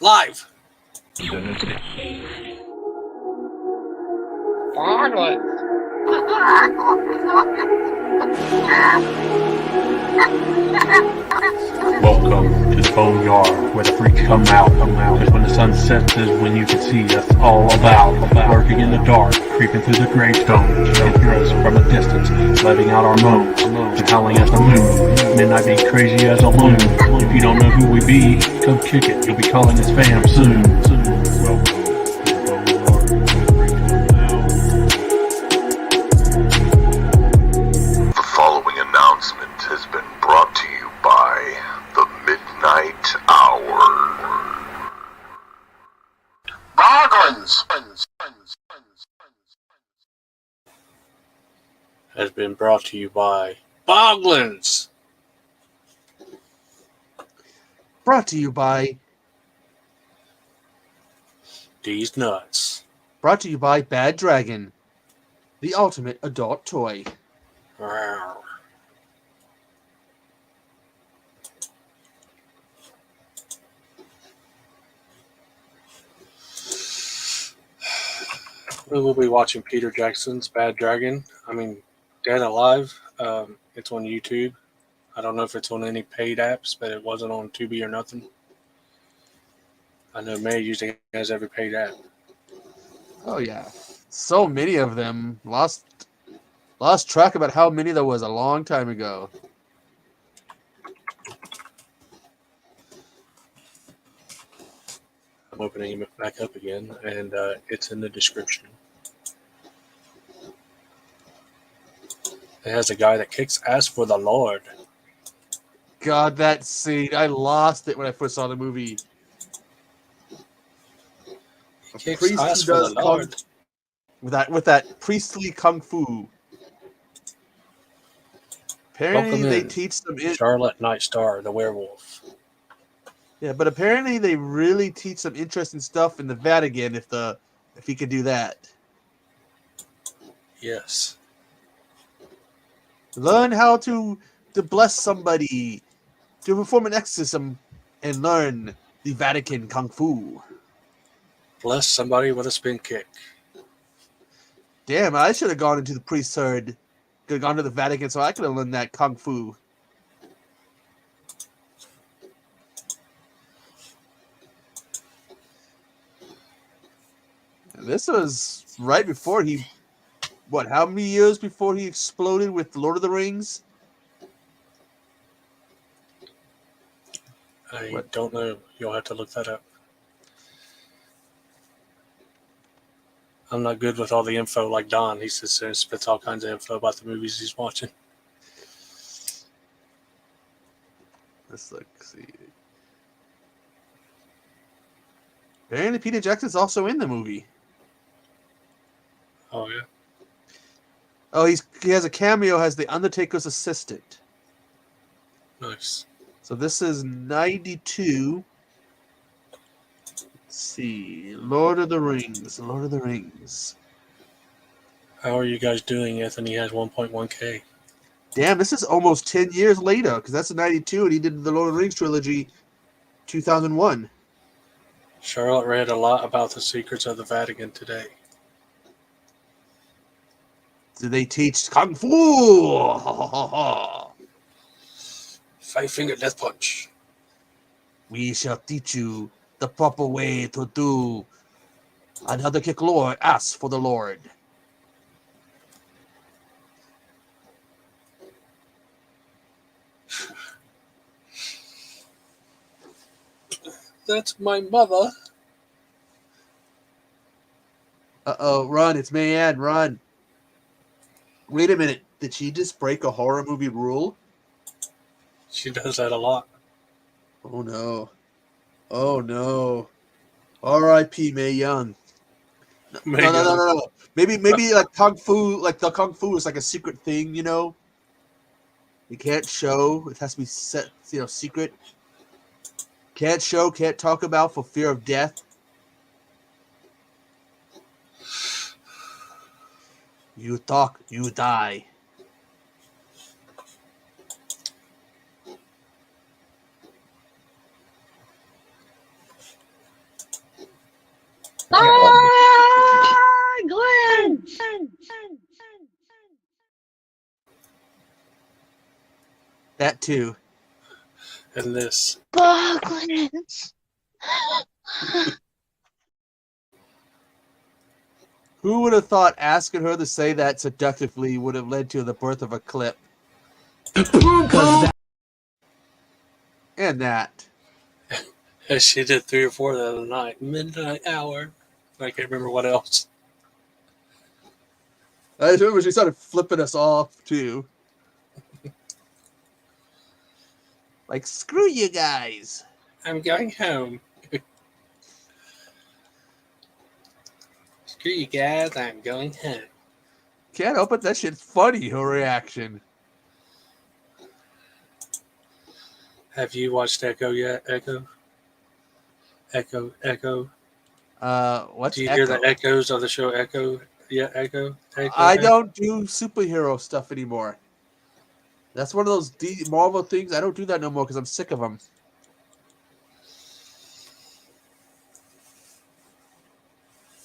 Live. Welcome to the boneyard, where the freaks come out. Cause when the sun sets is when you can see us all about. Lurking in the dark, creeping through the gravestones. You can hear us from a distance, letting out our moans, and howling at the moon. Midnight be crazy as a loon. If you don't know who we be, come kick it, you'll be calling us fam soon. Welcome to the boneyard, The following announcement has been brought to you by the Midnight Hour. Bargains! Has been brought to you by Boglins. Brought to you by These nuts. Brought to you by Bad Dragon, the ultimate adult toy. Rawr. We will be watching Peter Jackson's Bad Dragon. Dead Alive. It's on YouTube. I don't know if it's on any paid apps, but it wasn't on Tubi or nothing. I know May usually has every paid app. Oh yeah, so many of them. Lost track about how many there was a long time ago. I'm opening it back up again, and it's in the description. It has a guy that kicks ass for the Lord. God, that scene! I lost it when I first saw the movie. He kicks ass for the Lord. With that priestly kung fu. Apparently, Welcome they in, teach them. Charlotte Nightstar, the werewolf. Yeah, but apparently they really teach some interesting stuff in the Vatican if he could do that. Yes. Learn how to bless somebody, to perform an exorcism, and learn the Vatican kung fu. Bless somebody with a spin kick. Damn, I should have gone into the priesthood, could have gone to the Vatican, so I could have learned that kung fu. This was right before he, how many years before he exploded with Lord of the Rings? I don't know. You'll have to look that up. I'm not good with all the info like Don. He sits there and spits all kinds of info about the movies he's watching. Let's see. Apparently Peter Jackson's also in the movie. Oh, yeah? Oh, he has a cameo as the Undertaker's assistant. Nice. So this is 92. Let's see. Lord of the Rings. How are you guys doing? Anthony has 1.1K. Damn, this is almost 10 years later, because that's a 92, and he did the Lord of the Rings trilogy 2001. Charlotte read a lot about the secrets of the Vatican today. Do they teach Kung Fu? Five-finger death punch. We shall teach you the proper way to do. And how to kick Lord, ask for the Lord. That's my mother. Uh-oh, run, it's Mayanne, run. Wait a minute, did she just break a horror movie rule? She does that a lot. Oh no. Oh no. R.I.P. Mae Young. No. Maybe like Kung Fu, like the Kung Fu is like a secret thing, you know? You can't show. It has to be set, secret. Can't show, can't talk about for fear of death. You talk, you die. That too. And this. Boglins. Who would have thought asking her to say that seductively would have led to the birth of a clip? And that. As she did 3 or 4 the other night. Midnight hour. I can't remember what else. I remember she started flipping us off too. Like, screw you guys. I'm going home. Screw you guys, I'm going home. Can't help it, that shit's funny, her reaction. Have you watched Echo yet? Echo? What's Do you Echo? hear the echoes of the show Echo? Yeah, Echo? I don't do superhero stuff anymore. That's one of those Marvel things. I don't do that no more because I'm sick of them.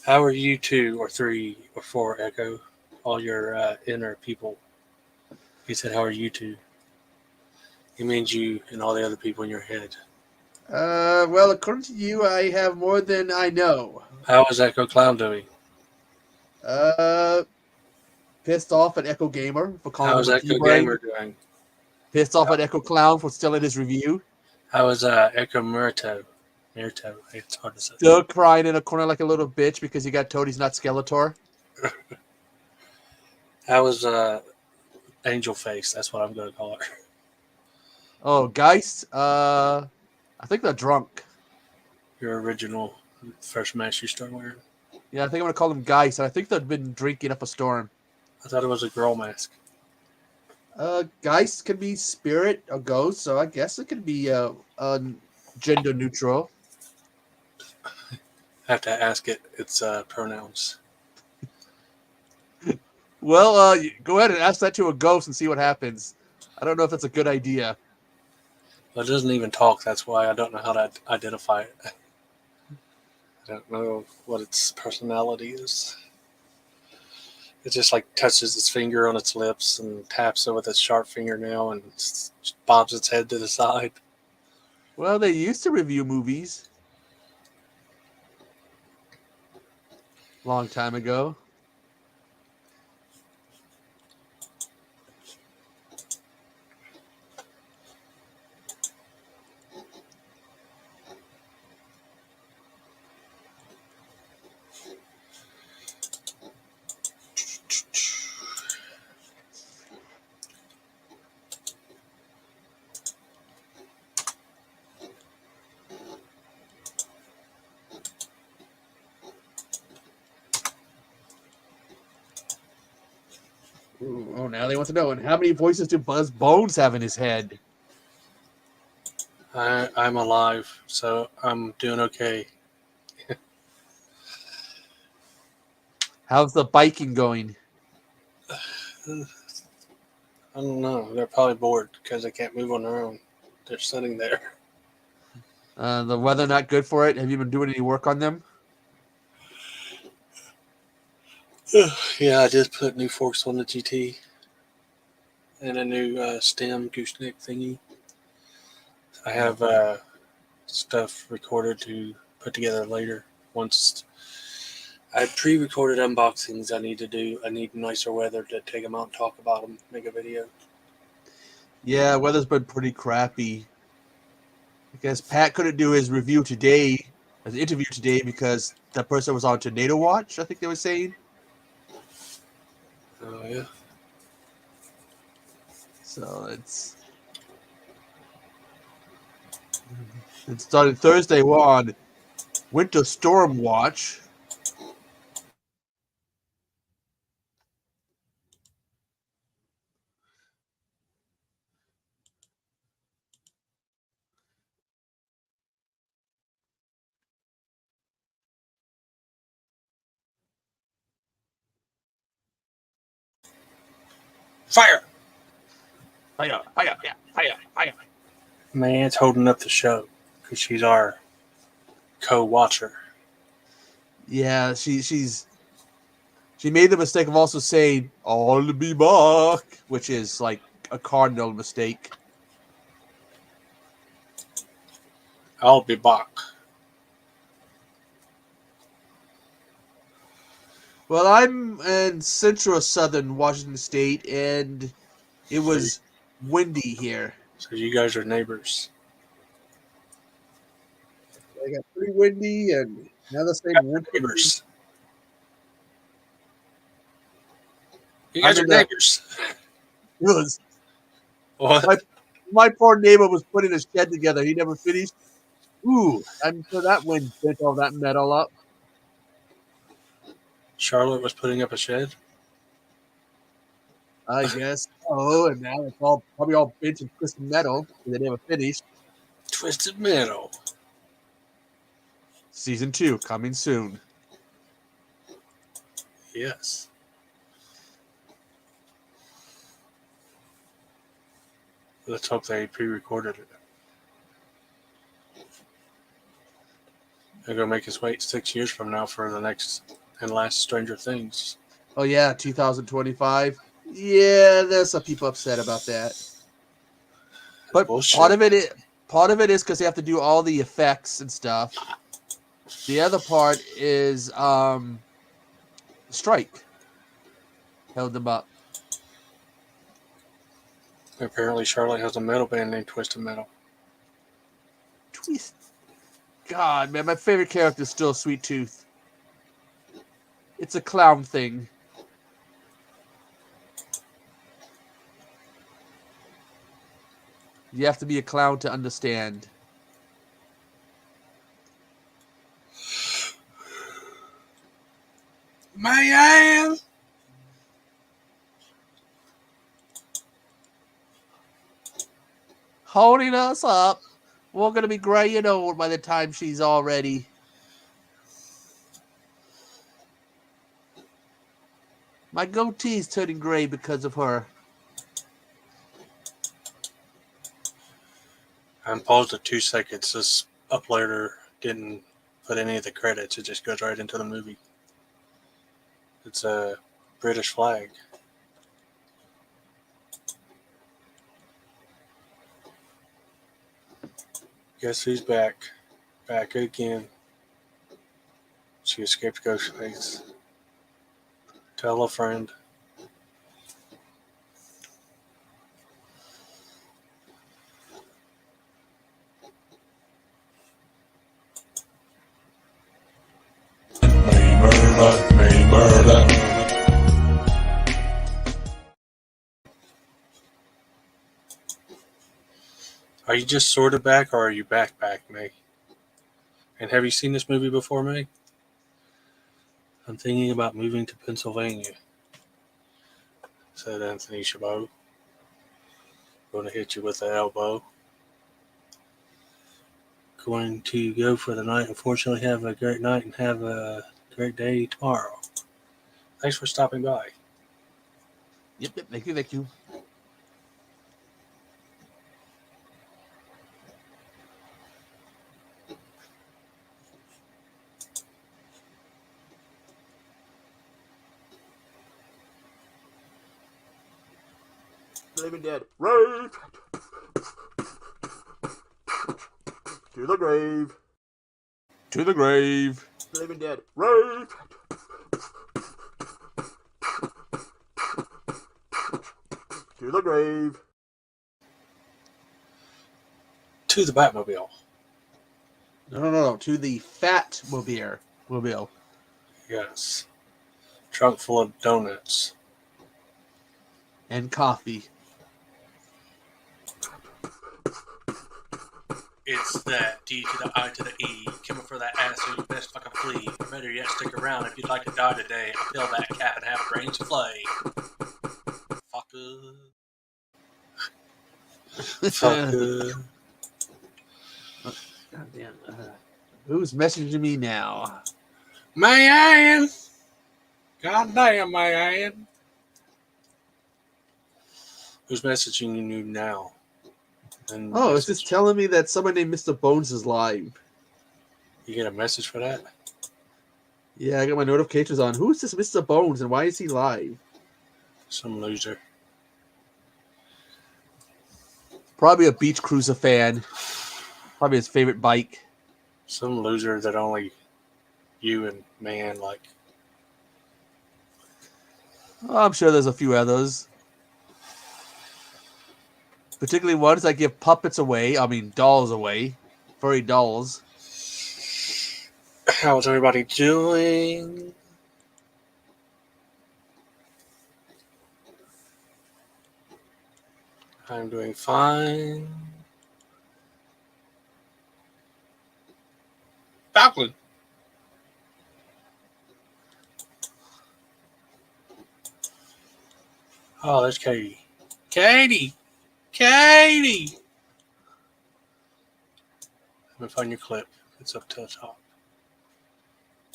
How are you 2 or 3 or 4, Echo? All your inner people. He said, how are you 2? He means you and all the other people in your head. Well, according to you, I have more than I know. How is Echo Clown doing? Pissed off at Echo Gamer for calling How him is a Echo P-brain. Gamer doing? Pissed off at Echo Clown for stealing his review. How is Echo Murto? It's hard to say. Still crying in a corner like a little bitch because he got told he's not Skeletor. How is Angel Face? That's what I'm going to call her. Oh, Geist. I think they're drunk. Your original first mask you start wearing. Yeah, I think I'm going to call them Geist. I think they've been drinking up a storm. I thought it was a girl mask. Geist can be spirit or ghost, so I guess it could be gender neutral. I have to ask it its pronouns. Well, go ahead and ask that to a ghost and see what happens. I don't know if that's a good idea. Well, it doesn't even talk. That's why I don't know how to identify it. I don't know what its personality is. It just like touches its finger on its lips and taps it with its sharp fingernail and bobs its head to the side. Well, they used to review movies. Long time ago. Ooh, oh, now they want to know. And how many voices do Bones have in his head? I'm alive, so I'm doing okay. How's the biking going? I don't know. They're probably bored because they can't move on their own. They're sitting there. The weather not good for it? Have you been doing any work on them? Yeah, I just put new forks on the GT and a new stem gooseneck thingy. I have stuff recorded to put together later. Once I pre-recorded unboxings I need to do. I need nicer weather to take them out and talk about them, make a video. Yeah, weather's been pretty crappy. I guess Pat couldn't do his review today, his interview today, because that person was on Tornado Watch, I think they were saying. Oh, yeah. So it started Thursday. We're on Winter Storm Watch. Fire! Hiya. Man's holding up the show because she's our co-watcher. Yeah, she made the mistake of also saying "I'll be back," which is like a cardinal mistake. I'll be back. Well, I'm in central southern Washington State, and it was windy here. So you guys are neighbors. It got pretty windy, and now they're saying winter. Neighbors. You I'm guys are in the neighbors. it was What? my poor neighbor was putting a shed together. He never finished. Ooh, I'm sure that wind bent all that metal up. Charlotte was putting up a shed. I guess. Oh, and now it's all probably all bent and twisted metal because they never finished. Twisted Metal. Season 2 coming soon. Yes. Let's hope they pre-recorded it. They're gonna make us wait 6 years from now for the next and last Stranger Things. Oh yeah, 2025. Yeah, there's some people upset about that. But bullshit. part of it is because they have to do all the effects and stuff. The other part is strike held them up. Apparently, Charlotte has a metal band named Twisted Metal. Twist. God, man, my favorite character is still Sweet Tooth. It's a clown thing. You have to be a clown to understand. Man! Holding us up. We're going to be gray and old by the time she's all ready. My goatee's turning gray because of her. I'm paused at 2 seconds. This uploader didn't put any of the credits. It just goes right into the movie. It's a British flag. Guess who's back? Back again. She escaped Ghostface. Tell a friend. May murder. Are you just sort of back, or are you back, May? And have you seen this movie before, May? I'm thinking about moving to Pennsylvania, said Anthony Chabot. Going to hit you with the elbow. Going to go for the night. Unfortunately, have a great night and have a great day tomorrow. Thanks for stopping by. Yep, thank you. Living dead. Rave! To the grave. To the grave. Living dead. Rave! To the grave. To the Batmobile. No. To the fat mobile. Yes. Trunk full of donuts. And coffee. It's that D to the I to the E. Coming for that ass, so you best fucking flee. Or better yet, stick around if you'd like to die today. I feel that cap and have brains to play. Fucker. Fucker. Goddamn. Who's messaging me now? Man! Goddamn, man! Who's messaging you now? And it's just telling me that someone named Mr.Bones is live. You get a message for that? Yeah, I got my notifications on. Who is this Mr.Bones and why is he live? Some loser. Probably a Beach Cruiser fan. Probably his favorite bike. Some loser that only you and man like. Oh, I'm sure there's a few others. Particularly ones that give puppets away. I mean, dolls away. Furry dolls. How's everybody doing? I'm doing fine. Falcon. Oh, there's Katie. Katie! Katie! Let me find your clip. It's up to the top.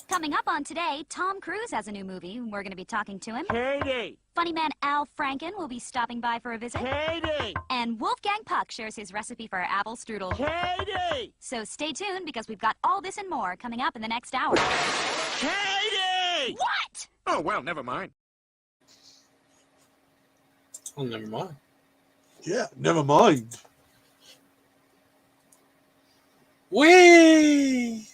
Coming up on Today, Tom Cruise has a new movie. We're going to be talking to him. Katie! Funny man Al Franken will be stopping by for a visit. Katie! And Wolfgang Puck shares his recipe for apple strudel. Katie! So stay tuned because we've got all this and more coming up in the next hour. Katie! What? Oh, well, never mind. Oh, never mind. Yeah, never mind. Whee!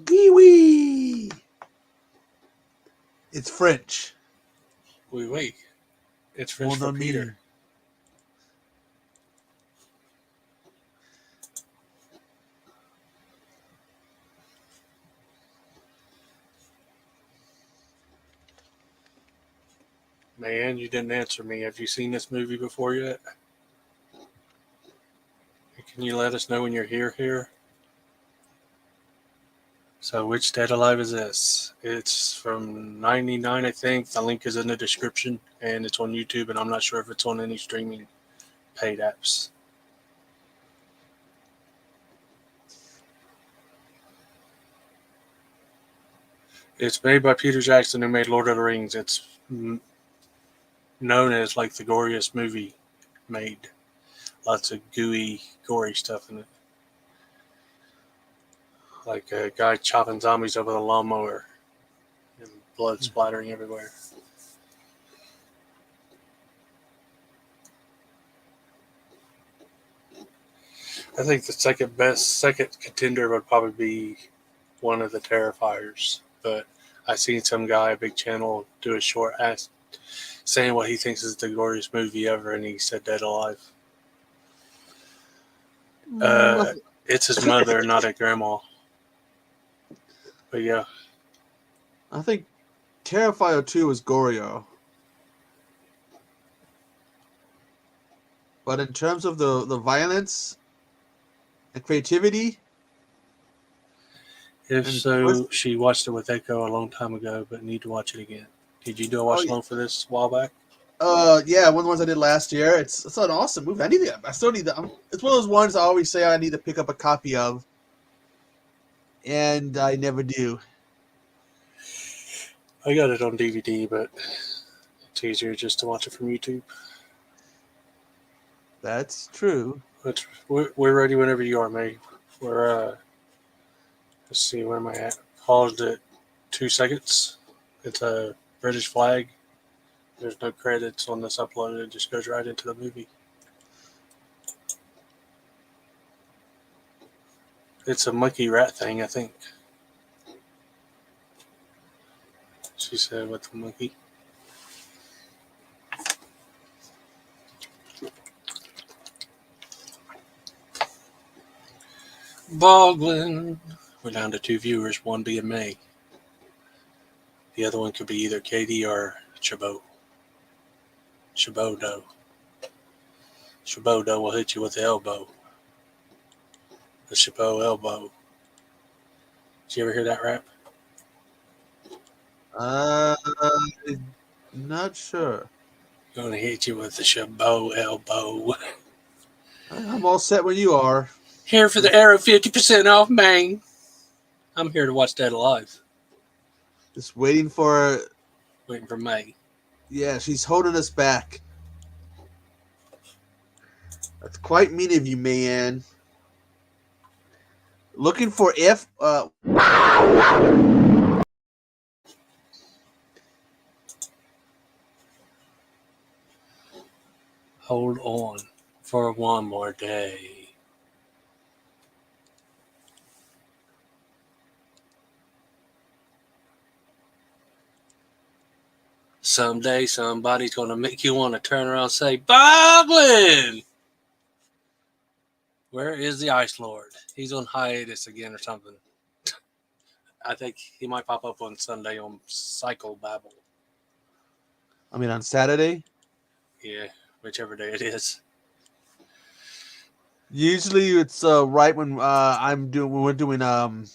Wee wee. It's French. Wee. It's French Mon for ami. Peter. Man, you didn't answer me. Have you seen this movie before yet? Can you let us know when you're here? So, which Dead Alive is this? It's from '99, I think. The link is in the description, and it's on YouTube, and I'm not sure if it's on any streaming paid apps. It's made by Peter Jackson, who made Lord of the Rings. It's known as like the goriest movie made. Lots of gooey, gory stuff in it. Like a guy chopping zombies over the lawnmower and blood splattering everywhere. I think the second contender would probably be one of the Terrifiers. But I seen some guy, a big channel, do a short ass saying what he thinks is the goriest movie ever, and he said Dead Alive. It's his mother, not a grandma. But yeah. I think Terrifier 2 is gorier. But in terms of the violence and creativity... She watched it with Echo a long time ago, but need to watch it again. Did you do a watch along for this a while back? Yeah, one of the ones I did last year. It's an awesome movie. I still need that. It's one of those ones I always say I need to pick up a copy of, and I never do. I got it on DVD, but it's easier just to watch it from YouTube. That's true. But we're ready whenever you are, May. We're let's see, where am I at? Paused at 2 seconds. It's a British flag. There's no credits on this upload. It just goes right into the movie. It's a monkey rat thing, I think. She said with the monkey. Baldwin. We're down to 2 viewers, one being May. The other one could be either Katie or Chabot. Chabodo. Chabodo will hit you with the elbow. The Chabot elbow. Did you ever hear that rap? Not sure. Gonna hit you with the Chabot elbow. I'm all set when you are. Here for the arrow, 50% off, man. I'm here to watch Dead Alive. Just waiting for May. Yeah, she's holding us back. That's quite mean of you, man. Looking for Hold on for one more day. Someday somebody's going to make you want to turn around and say, Boglin! Where is the Ice Lord? He's on hiatus again or something. I think he might pop up on Sunday on Cycle Babble. I mean, on Saturday? Yeah, whichever day it is. Usually it's right when we're doing the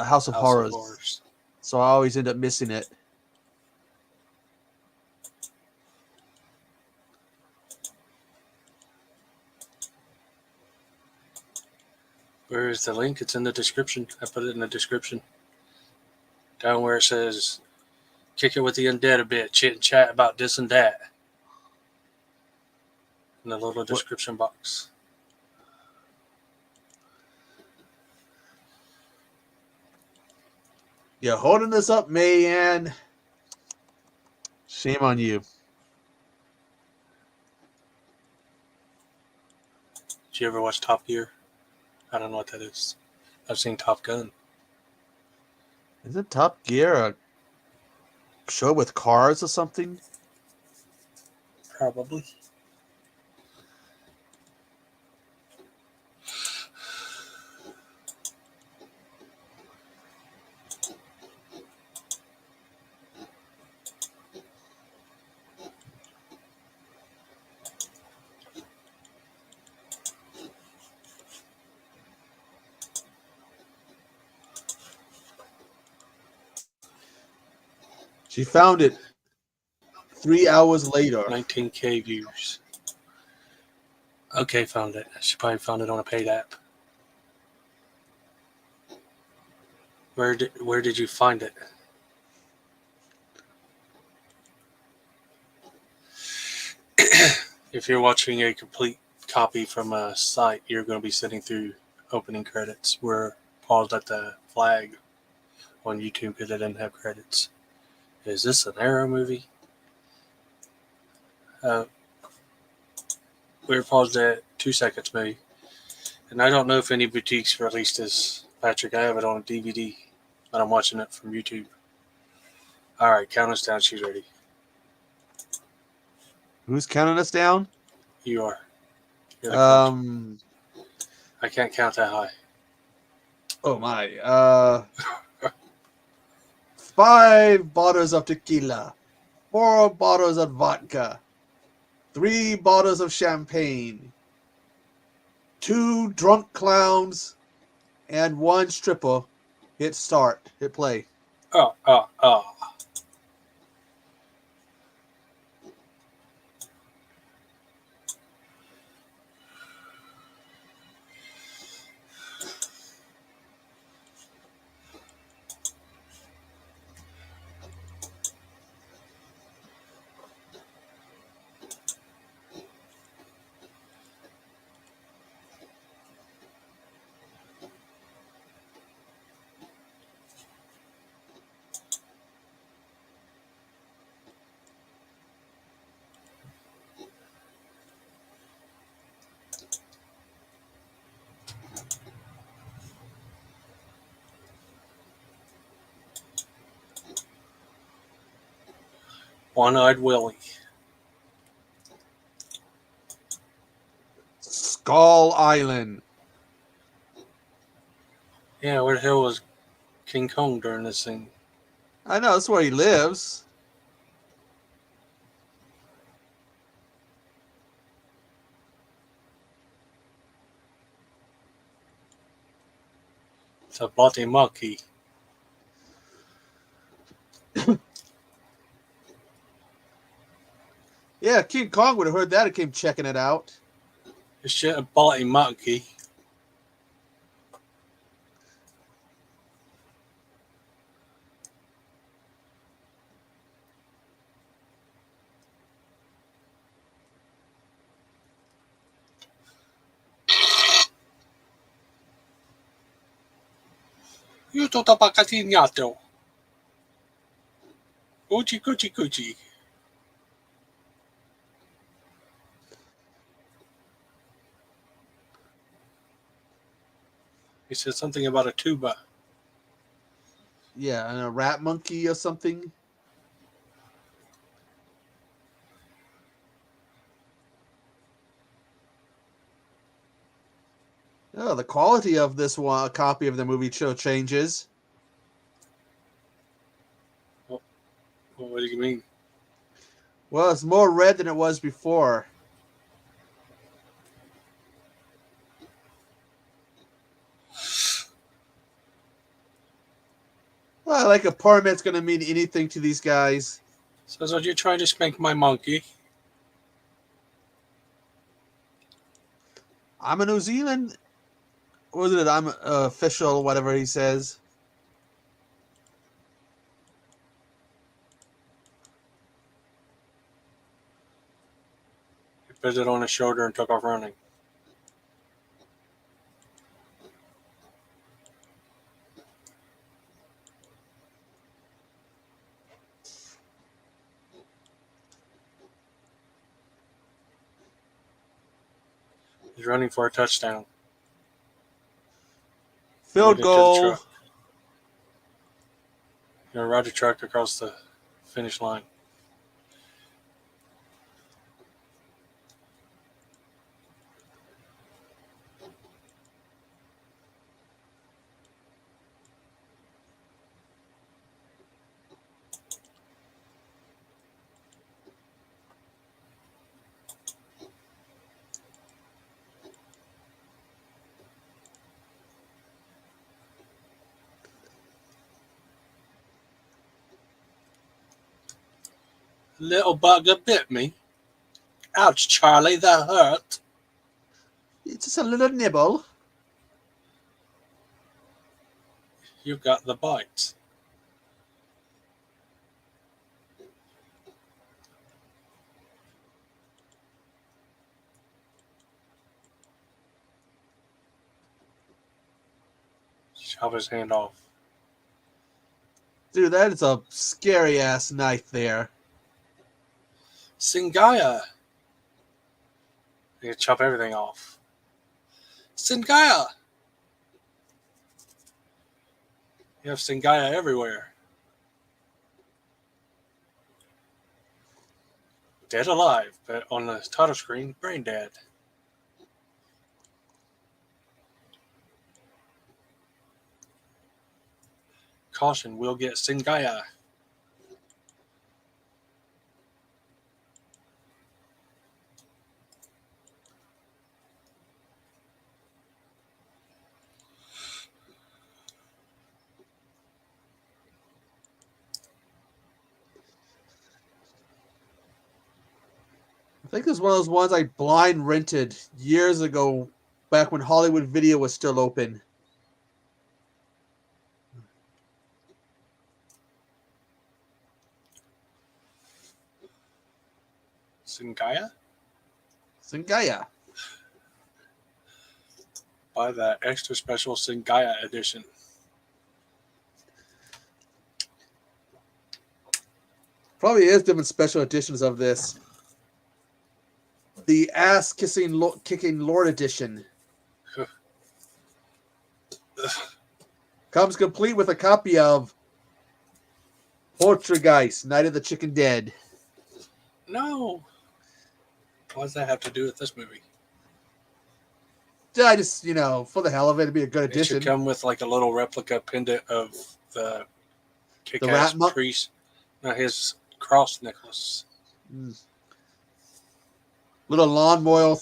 House of Horrors. So I always end up missing it. Where is the link? It's in the description. I put it in the description. Down where it says, kick it with the undead a bit, chit and chat about this and that. In the little description box. You're holding this up, man. Shame on you. Did you ever watch Top Gear? I don't know what that is. I've seen Top Gun. Isn't Top Gear a show with cars or something? Probably. She found it 3 hours later. 19K views. Okay, found it. She probably found it on a paid app. Where did you find it? If you're watching a complete copy from a site, you're going to be sitting through opening credits. We're paused at the flag on YouTube because it didn't have credits. Is this an Arrow movie? We're paused at 2 seconds maybe. And I don't know if any boutiques released this, Patrick. I have it on DVD, but I'm watching it from YouTube. All right, count us down. She's ready. Who's counting us down? You are. You're the coach. I can't count that high. Oh my. 5 bottles of tequila, 4 bottles of vodka, 3 bottles of champagne, 2 drunk clowns, and 1 stripper. Hit start. Hit play. Oh. One-Eyed Willie. Skull Island. Yeah, where the hell was King Kong during this scene? I know, that's where he lives. It's a bloody monkey. Yeah, King Kong would have heard that and came checking it out. It's just a bloody monkey. Io tutto paccatinato. Cucci. He said something about a tuba. Yeah, and a rat monkey or something. Oh, the quality of this one copy of the movie show changes. Well, what do you mean? Well, it's more red than it was before. Well, like a permit's going to mean anything to these guys. So you're trying to spank my monkey? I'm a New Zealand. What was it? I'm official, whatever he says. He put it on his shoulder and took off running. He's running for a touchdown. Field Right into the goal. truck. Ride the truck across the finish line. Little bugger bit me. Ouch, Charlie, that hurt. It's just a little nibble. You got the bite. Chop his hand off. Dude, that is a scary ass knife there. Singaya. You chop everything off. Singaya. You have Singaya everywhere. Dead alive, but on the title screen, brain dead. Caution, we'll get Singaya. I think this is one of those ones I blind rented years ago, back when Hollywood Video was still open. Singaya? Singaya. Buy that extra special Singaya edition. Probably is different special editions of this. The ass kicking Lord edition comes complete with a copy of Poltergeist, Night of the Chicken Dead. No. What does that have to do with this movie? I just, for the hell of it, it'd be a good It edition. should come with like a little replica pendant of the kick-ass rat monk? priest. No, his cross necklace. Little lawnmower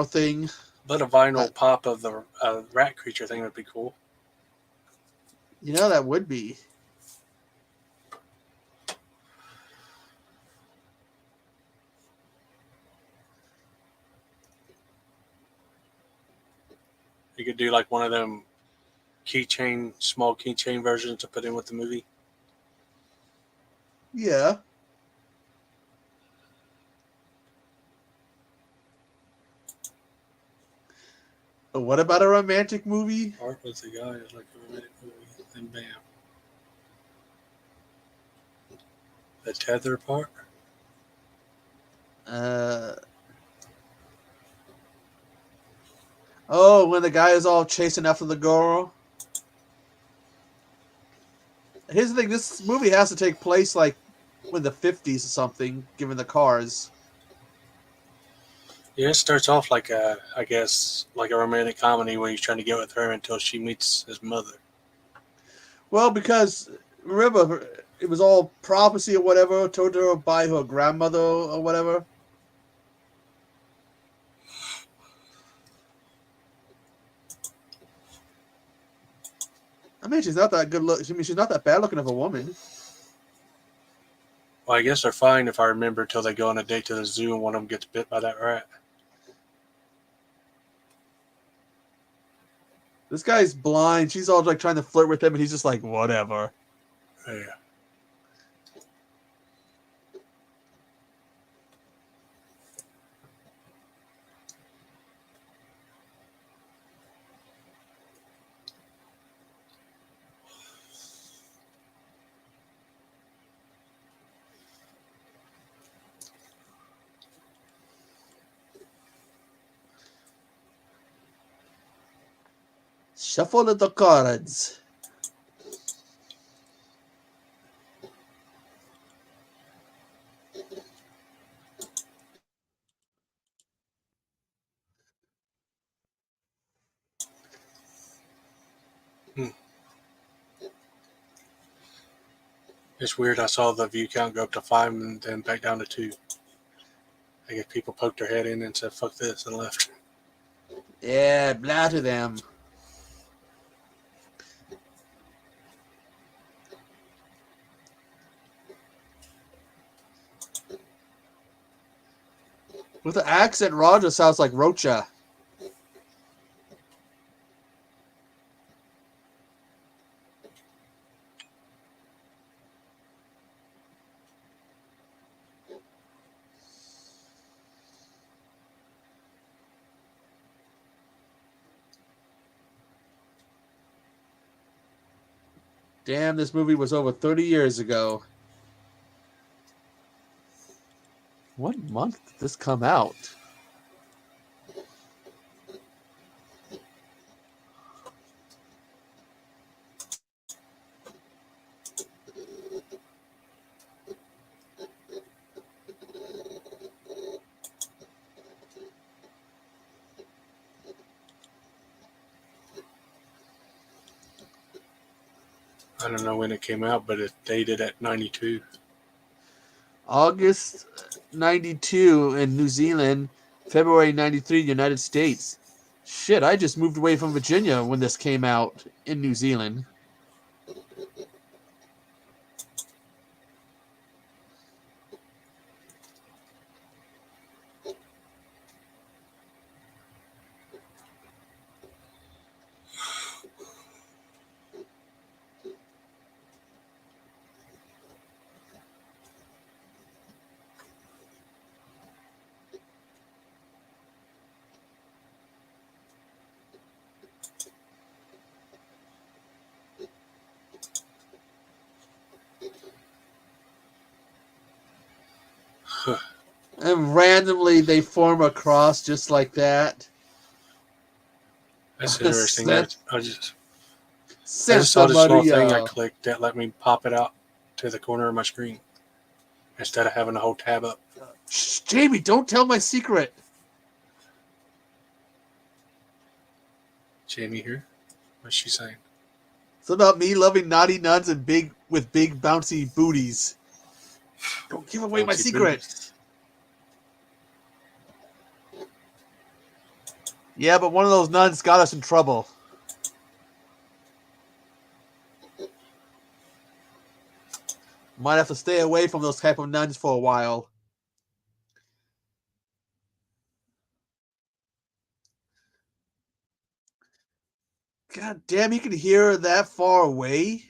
thing. But a vinyl pop of the rat creature thing would be cool. That would be. You could do like one of them small keychain versions to put in with the movie. Yeah. But what about a romantic movie? Art with the guy is like a romantic movie. Then bam. The tether part? Oh, when the guy is all chasing after the girl. here's the thing: this movie has to take place like in the 50s or something, given the cars. Yeah, it starts off like I guess, like a romantic comedy where he's trying to get with her until she meets his mother. Well, because remember, it was all prophecy or whatever told to her by her grandmother or whatever. I mean, she's not that good look. I mean, she's not that bad looking of a woman. Well, I guess they're fine if I remember until they go on a date to the zoo and one of them gets bit by that rat. This guy's blind. She's all like trying to flirt with him, and he's just like, whatever. Yeah. Shuffle the cards. It's weird. I saw the view count go up to 5 and then back down to 2. I guess people poked their head in and said, fuck this, and left. Yeah, blah to them. With the accent, Roger sounds like Rocha. Damn, this movie was over 30 years ago. What month did this come out? I don't know when it came out, but it's dated at 92. August 92 in New Zealand, February 93 United States. Shit, I just moved away from Virginia when this came out in New Zealand. And randomly they form a cross just like that. That's interesting. I just Santa saw this little Maria. thing I clicked that let me pop it out to the corner of my screen instead of having the whole tab up. Shh, Jamie, don't tell my secret. Jamie here? What's she saying? It's about me loving naughty nuns and big bouncy booties. Don't give away my Bouncy secret. booties. Yeah, but one of those nuns got us in trouble. Might have to stay away from those type of nuns for a while. God damn, you can hear her that far away?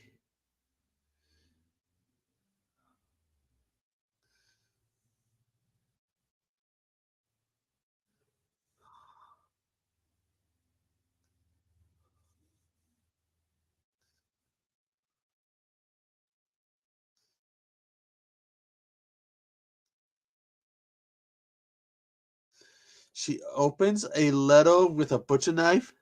She opens a letter with a butcher knife.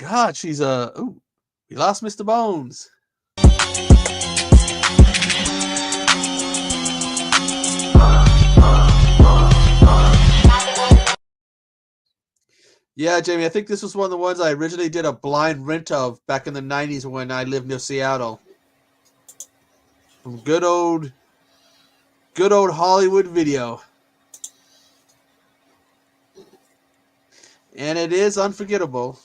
God, she's ooh, we lost Mr. Bones. Yeah, Jamie, I think this was one of the ones I originally did a blind rent of back in the 90s when I lived near Seattle. From good old Hollywood Video. And it is unforgettable.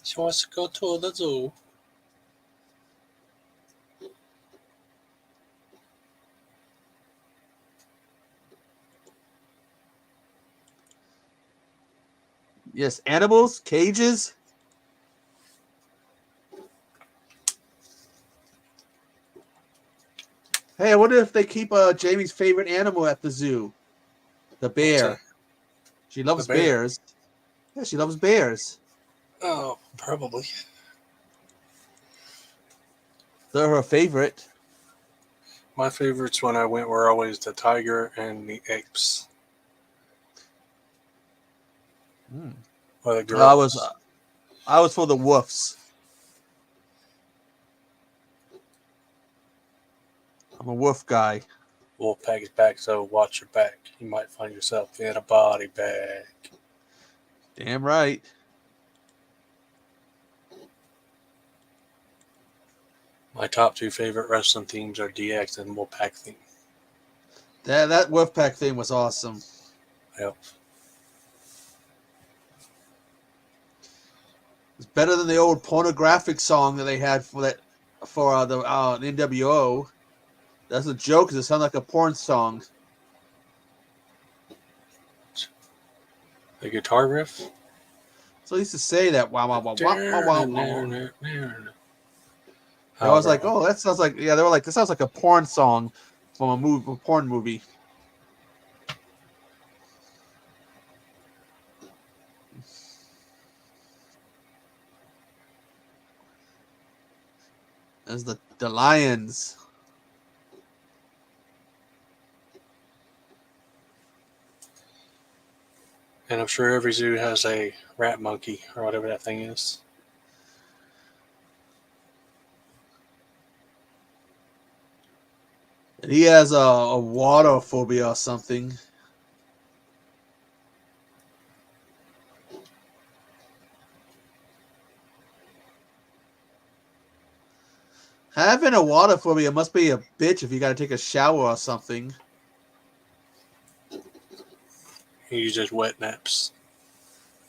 She wants to go to the zoo. Yes, animals, cages. Hey, I wonder if they keep Jamie's favorite animal at the zoo. The bear. She loves The bear. bears. Yeah, she loves bears. Oh, probably. They're her favorite. My favorites when I went were always the tiger and the apes. Or the gorillas. I was for the wolves. I'm a wolf guy. Wolfpack is back, so watch your back. You might find yourself in a body bag. Damn right. My top two favorite wrestling themes are DX and Wolfpack theme. That Wolfpack thing was awesome. Yep. It's better than the old pornographic song that they had for the NWO. That's a joke because it sounded like a porn song. The guitar riff. So I used to say that. Wow, wow, wow, wow, wow, wow. I was like, oh, that sounds like, yeah, they were like, this sounds like a porn song from a porn movie. There's the lions. And I'm sure every zoo has a rat monkey or whatever that thing is. And he has a water phobia or something. Having a water phobia must be a bitch if you got to take a shower or something. He uses wet naps.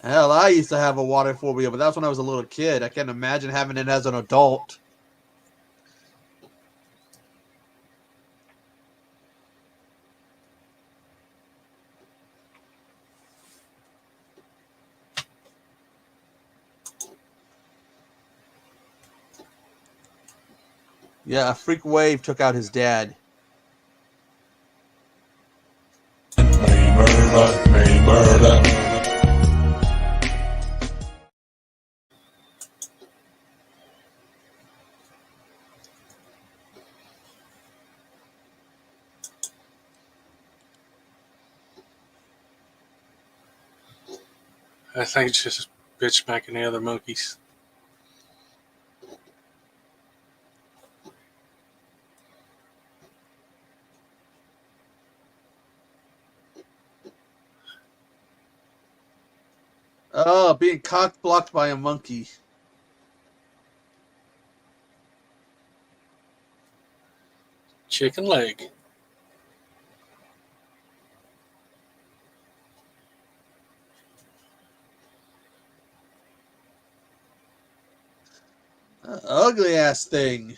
Hell, I used to have a water phobia, but that was when I was a little kid. I can't imagine having it as an adult. Yeah, a freak wave took out his dad. May murder. I think it's just bitch smacking the other monkeys. Oh, being cock blocked by a monkey. Chicken leg. Ugly ass thing.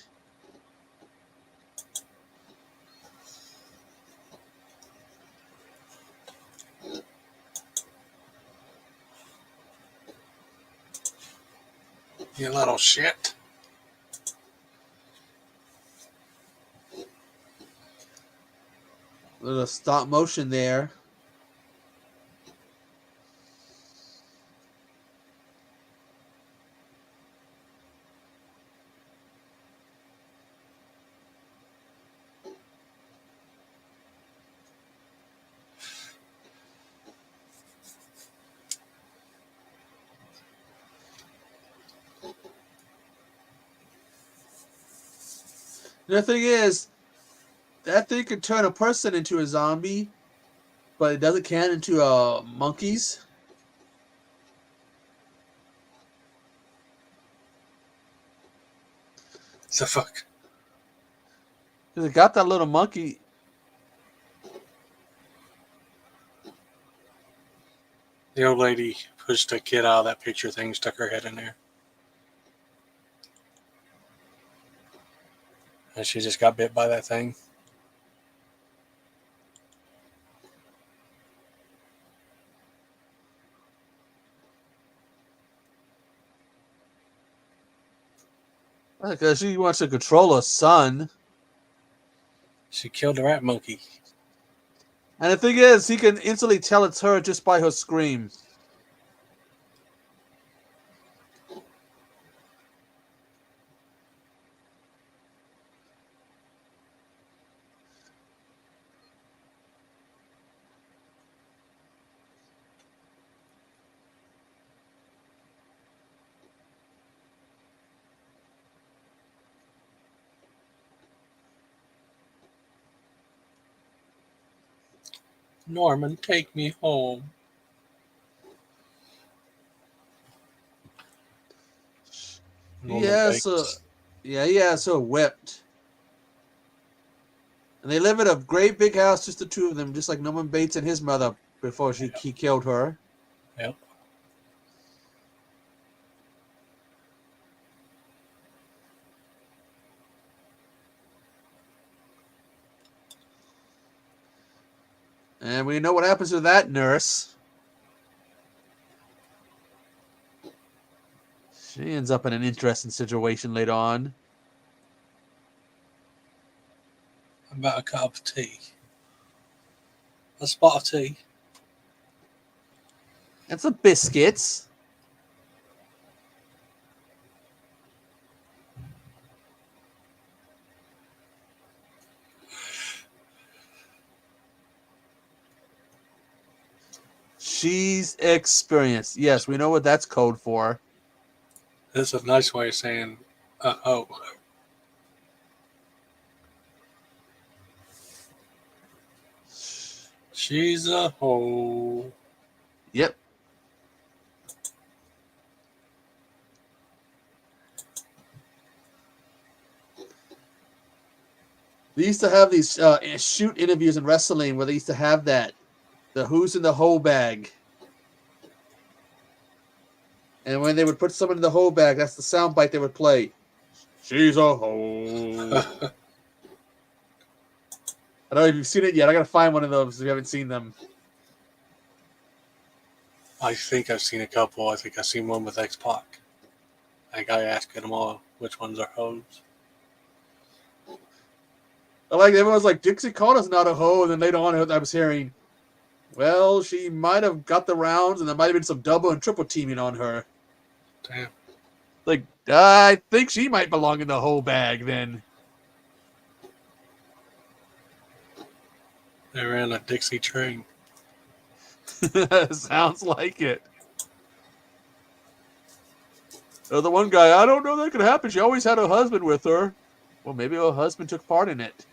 You little shit. A little stop motion there. The thing is, that thing can turn a person into a zombie, but it doesn't can into monkeys. So fuck. Because it got that little monkey. The old lady pushed a kid out of that picture thing, stuck her head in there. And she just got bit by that thing. Because she wants to control her son. She killed the rat monkey. And the thing is, he can instantly tell it's her just by her scream. Norman, take me home. He Norman has Bates. he has her whipped. And they live in a great big house, just the two of them, just like Norman Bates and his mother before he killed her. Yep. And we know what happens to that nurse. She ends up in an interesting situation later on. About a cup of tea. A spot of tea. And some biscuits. She's experienced. Yes, we know what that's code for. That's a nice way of saying, oh. She's a hoe. Yep. They used to have these shoot interviews in wrestling where they used to have the who's in the hole bag. And when they would put someone in the hole bag, that's the sound bite they would play. She's a hoe. I don't know if you've seen it yet. I gotta find one of those if you haven't seen them. I think I've seen a couple. I think I've seen one with X-Pac. That guy asking them all which ones are hoes. Like everyone's like, Dixie Carter's not a hoe, and then later on I was hearing, well, she might have got the rounds, and there might have been some double and triple teaming on her. Damn. Like, I think she might belong in the whole bag then. They ran a Dixie train. Sounds like it. The one guy, I don't know that could happen. She always had her husband with her. Well, maybe her husband took part in it.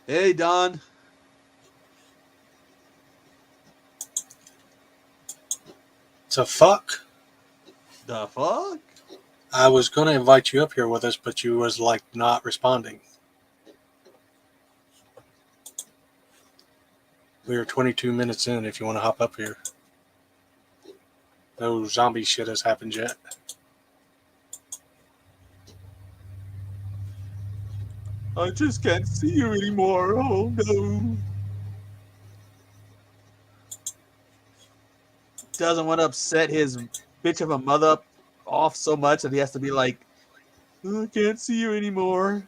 Hey, Don. So fuck. The fuck? I was going to invite you up here with us, but you was like not responding. We are 22 minutes in if you want to hop up here. No zombie shit has happened yet. I just can't see you anymore. Oh, no. Doesn't want to upset his bitch of a mother off so much that he has to be like, I can't see you anymore.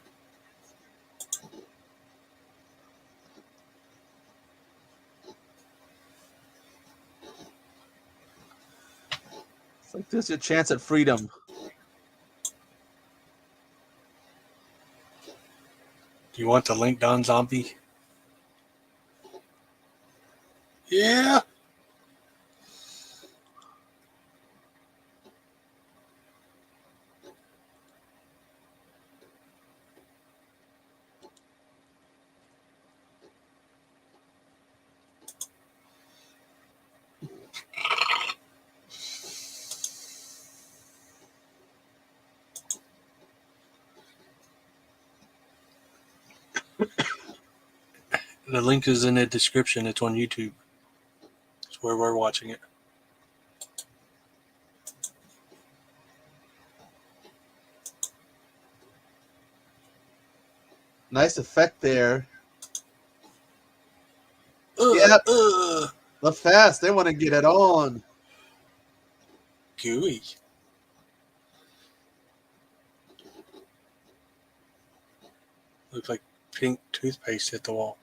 like this is your chance at freedom. Do you want the link, Don Zombie? Yeah. The link is in the description. It's on YouTube. It's where we're watching it. Nice effect there. Yep. The fast. They want to get it on. Gooey. Looks like pink toothpaste hit the wall.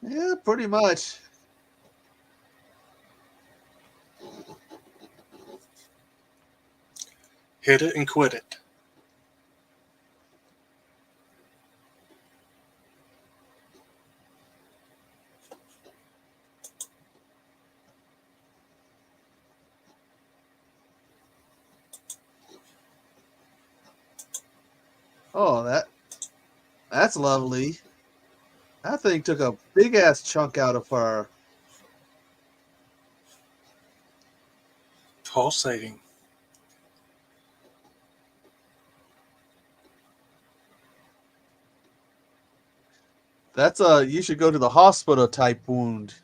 Yeah, pretty much. Hit it and quit it. Oh, that's lovely. That thing took a big ass chunk out of her. Pulsating. That's you should go to the hospital type wound.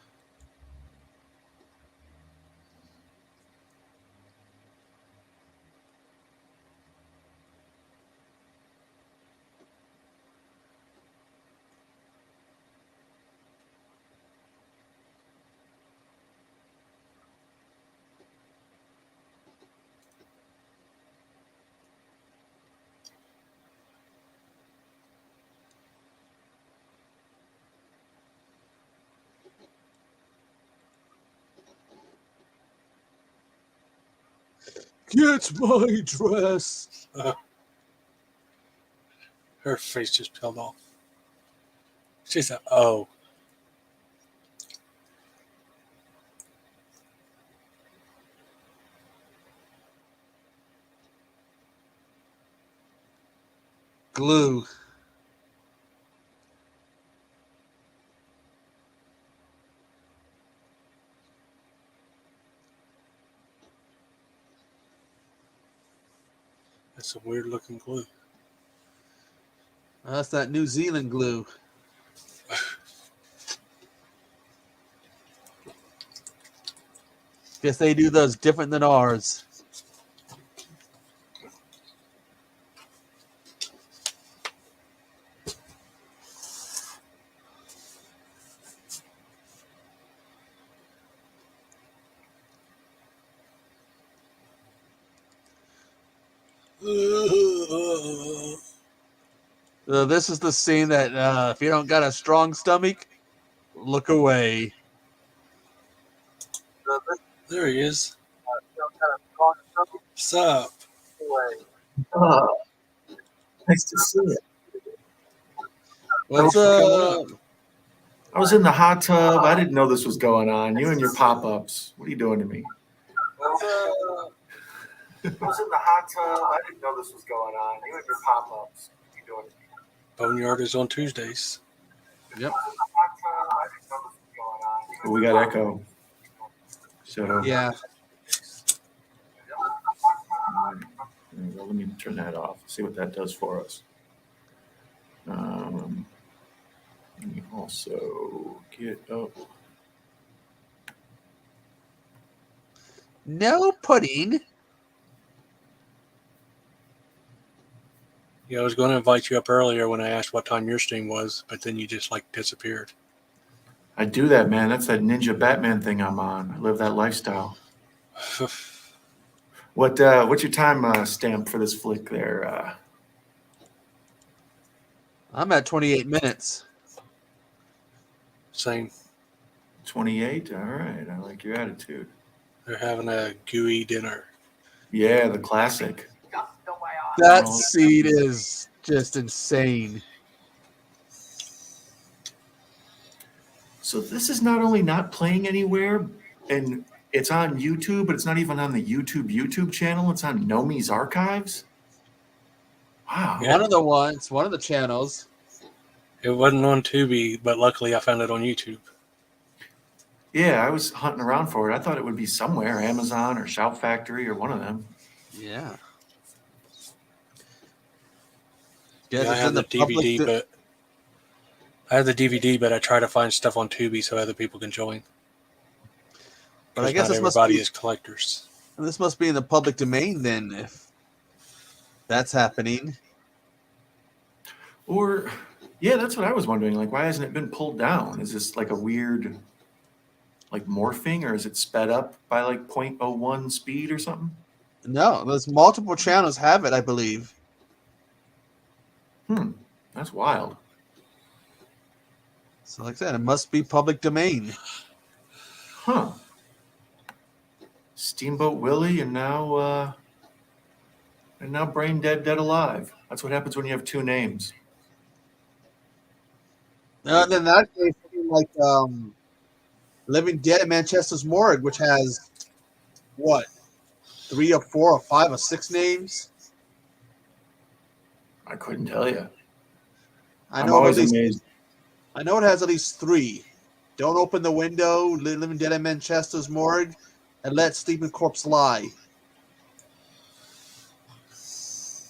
Get my dress. Her face just peeled off. She said, "Oh." Glue. That's a weird looking glue. That's that New Zealand glue. Guess they do those different than ours. This is the scene that if you don't got a strong stomach, look away. There he is. What's up? Oh, nice to see you. What's up? I was in the hot tub. I didn't know this was going on. You and your pop-ups. What are you doing to me? I was in the hot tub. I didn't know this was going on. You and your pop-ups. What are you doing to me? Boneyard is on Tuesdays. Yep. Oh, we got echo. So Yeah. Well, let me turn that off. See what that does for us. Let me also get up. No pudding. Yeah, I was going to invite you up earlier when I asked what time your stream was, but then you just like disappeared. I do that, man. That's that Ninja Batman thing I'm on. I live that lifestyle. What's your time stamp for this flick there? I'm at 28 minutes. Same. 28? All right. I like your attitude. They're having a gooey dinner. Yeah, the classic. That scene is just insane. So this is not only not playing anywhere, and it's on YouTube, but it's not even on the YouTube channel. It's on Nomi's archives. Wow. Yeah. One of the channels. It wasn't on Tubi, but luckily I found it on YouTube. Yeah, I was hunting around for it. I thought it would be somewhere, Amazon or Shout Factory or one of them. Yeah. Yeah, I have the DVD, but I try to find stuff on Tubi so other people can join. But I guess not everybody is collectors. This must be in the public domain then, if that's happening. Or, yeah, that's what I was wondering. Like, why hasn't it been pulled down? Is this like a weird, like morphing, or is it sped up by like 0.01 speed or something? No, there's multiple channels have it, I believe. That's wild. So like I said, it must be public domain. Huh. Steamboat Willie and now Brain Dead Dead Alive. That's what happens when you have two names. And then that case, like Living Dead at Manchester's Morgue, which has what, 3 or 4 or 5 or 6 names? I couldn't tell you. I'm always amazed. I know it has at least 3. Don't open the window, Living Dead at Manchester's Morgue, and let sleeping corpse lie.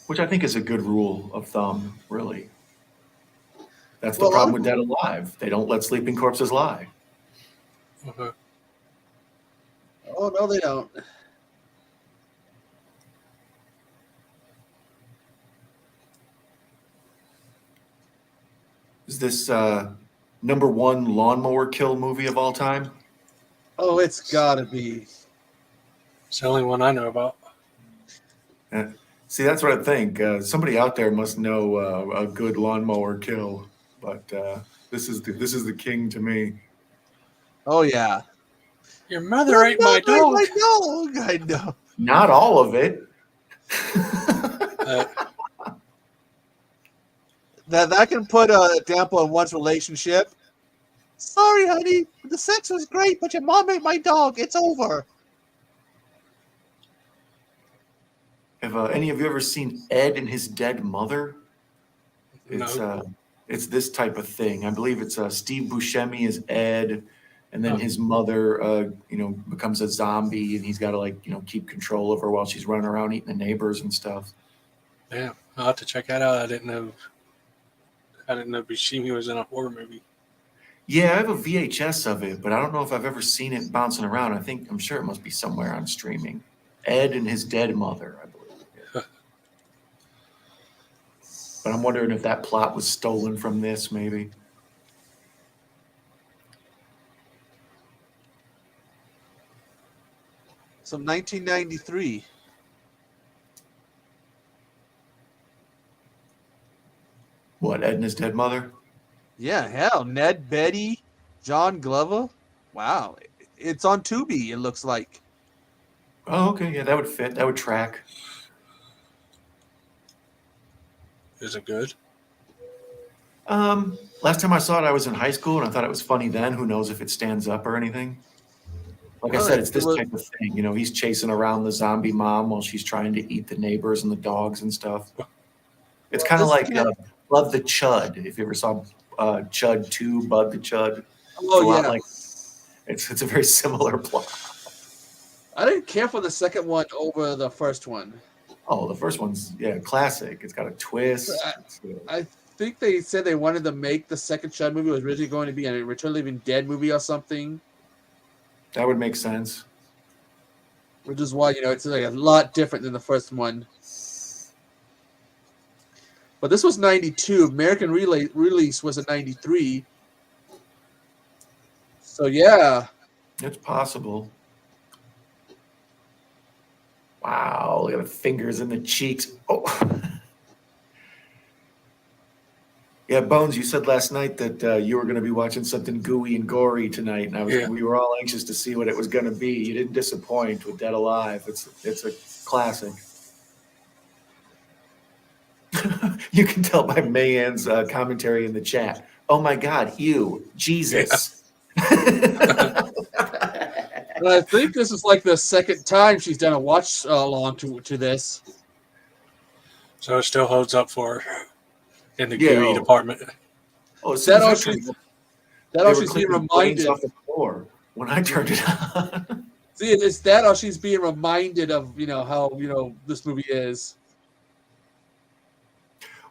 Which I think is a good rule of thumb, really. That's the problem with Dead Alive. They don't let sleeping corpses lie. Uh-huh. Oh, no, they don't. Is this #1 lawnmower kill movie of all time? Oh, it's gotta be. It's the only one I know about. See, that's what I think. Somebody out there must know a good lawnmower kill, but this is the king to me. Oh yeah. Your mother ate my dog. My dog. I know. Not all of it. That can put a damper on one's relationship. Sorry, honey. The sex was great, but your mom ate my dog. It's over. Have any of you ever seen Ed and His Dead Mother? It's this type of thing. I believe it's Steve Buscemi as Ed, and then his mother, becomes a zombie, and he's got to keep control of her while she's running around eating the neighbors and stuff. Yeah, I'll have to check that out. I didn't know Buscemi was in a horror movie. Yeah, I have a VHS of it, but I don't know if I've ever seen it bouncing around. I'm sure it must be somewhere on streaming. Ed and His Dead Mother, I believe. But I'm wondering if that plot was stolen from this, maybe. So 1993. What, Ed and His Dead Mother? Yeah, hell, Ned, Betty, John Glover. Wow, it's on Tubi. It looks like. Oh, okay, yeah, that would fit. That would track. Is it good? Last time I saw it, I was in high school, and I thought it was funny then. Who knows if it stands up or anything? Like I said, it's this type of thing. He's chasing around the zombie mom while she's trying to eat the neighbors and the dogs and stuff. It's kind of like Bud the Chud. If you ever saw Chud 2, Bud the Chud. Oh, yeah. It's a very similar plot. I didn't care for the second one over the first one. Oh, the first one's, classic. It's got a twist. I think they said they wanted to make the second Chud movie was originally going to be a Return of the Living Dead movie or something. That would make sense. Which is why, it's like a lot different than the first one. But this was 92. American release was in 93. So, yeah. It's possible. Wow, look at the fingers and the cheeks. Oh. Yeah, Bones, you said last night that you were going to be watching something gooey and gory tonight, and Yeah. we were all anxious to see what it was going to be. You didn't disappoint with Dead Alive. It's a classic. You can tell by Mayan's commentary in the chat. Oh my God, ew, Jesus. And I think this is like the second time she's done a watch along to this. So it still holds up for her in the Yeah, gooey department. Oh, as Is soon that as I all turned she's? it, That they all were she's being cleaning brains reminded. off the floor when I turned it on. See, it's that or she's being reminded of how this movie is.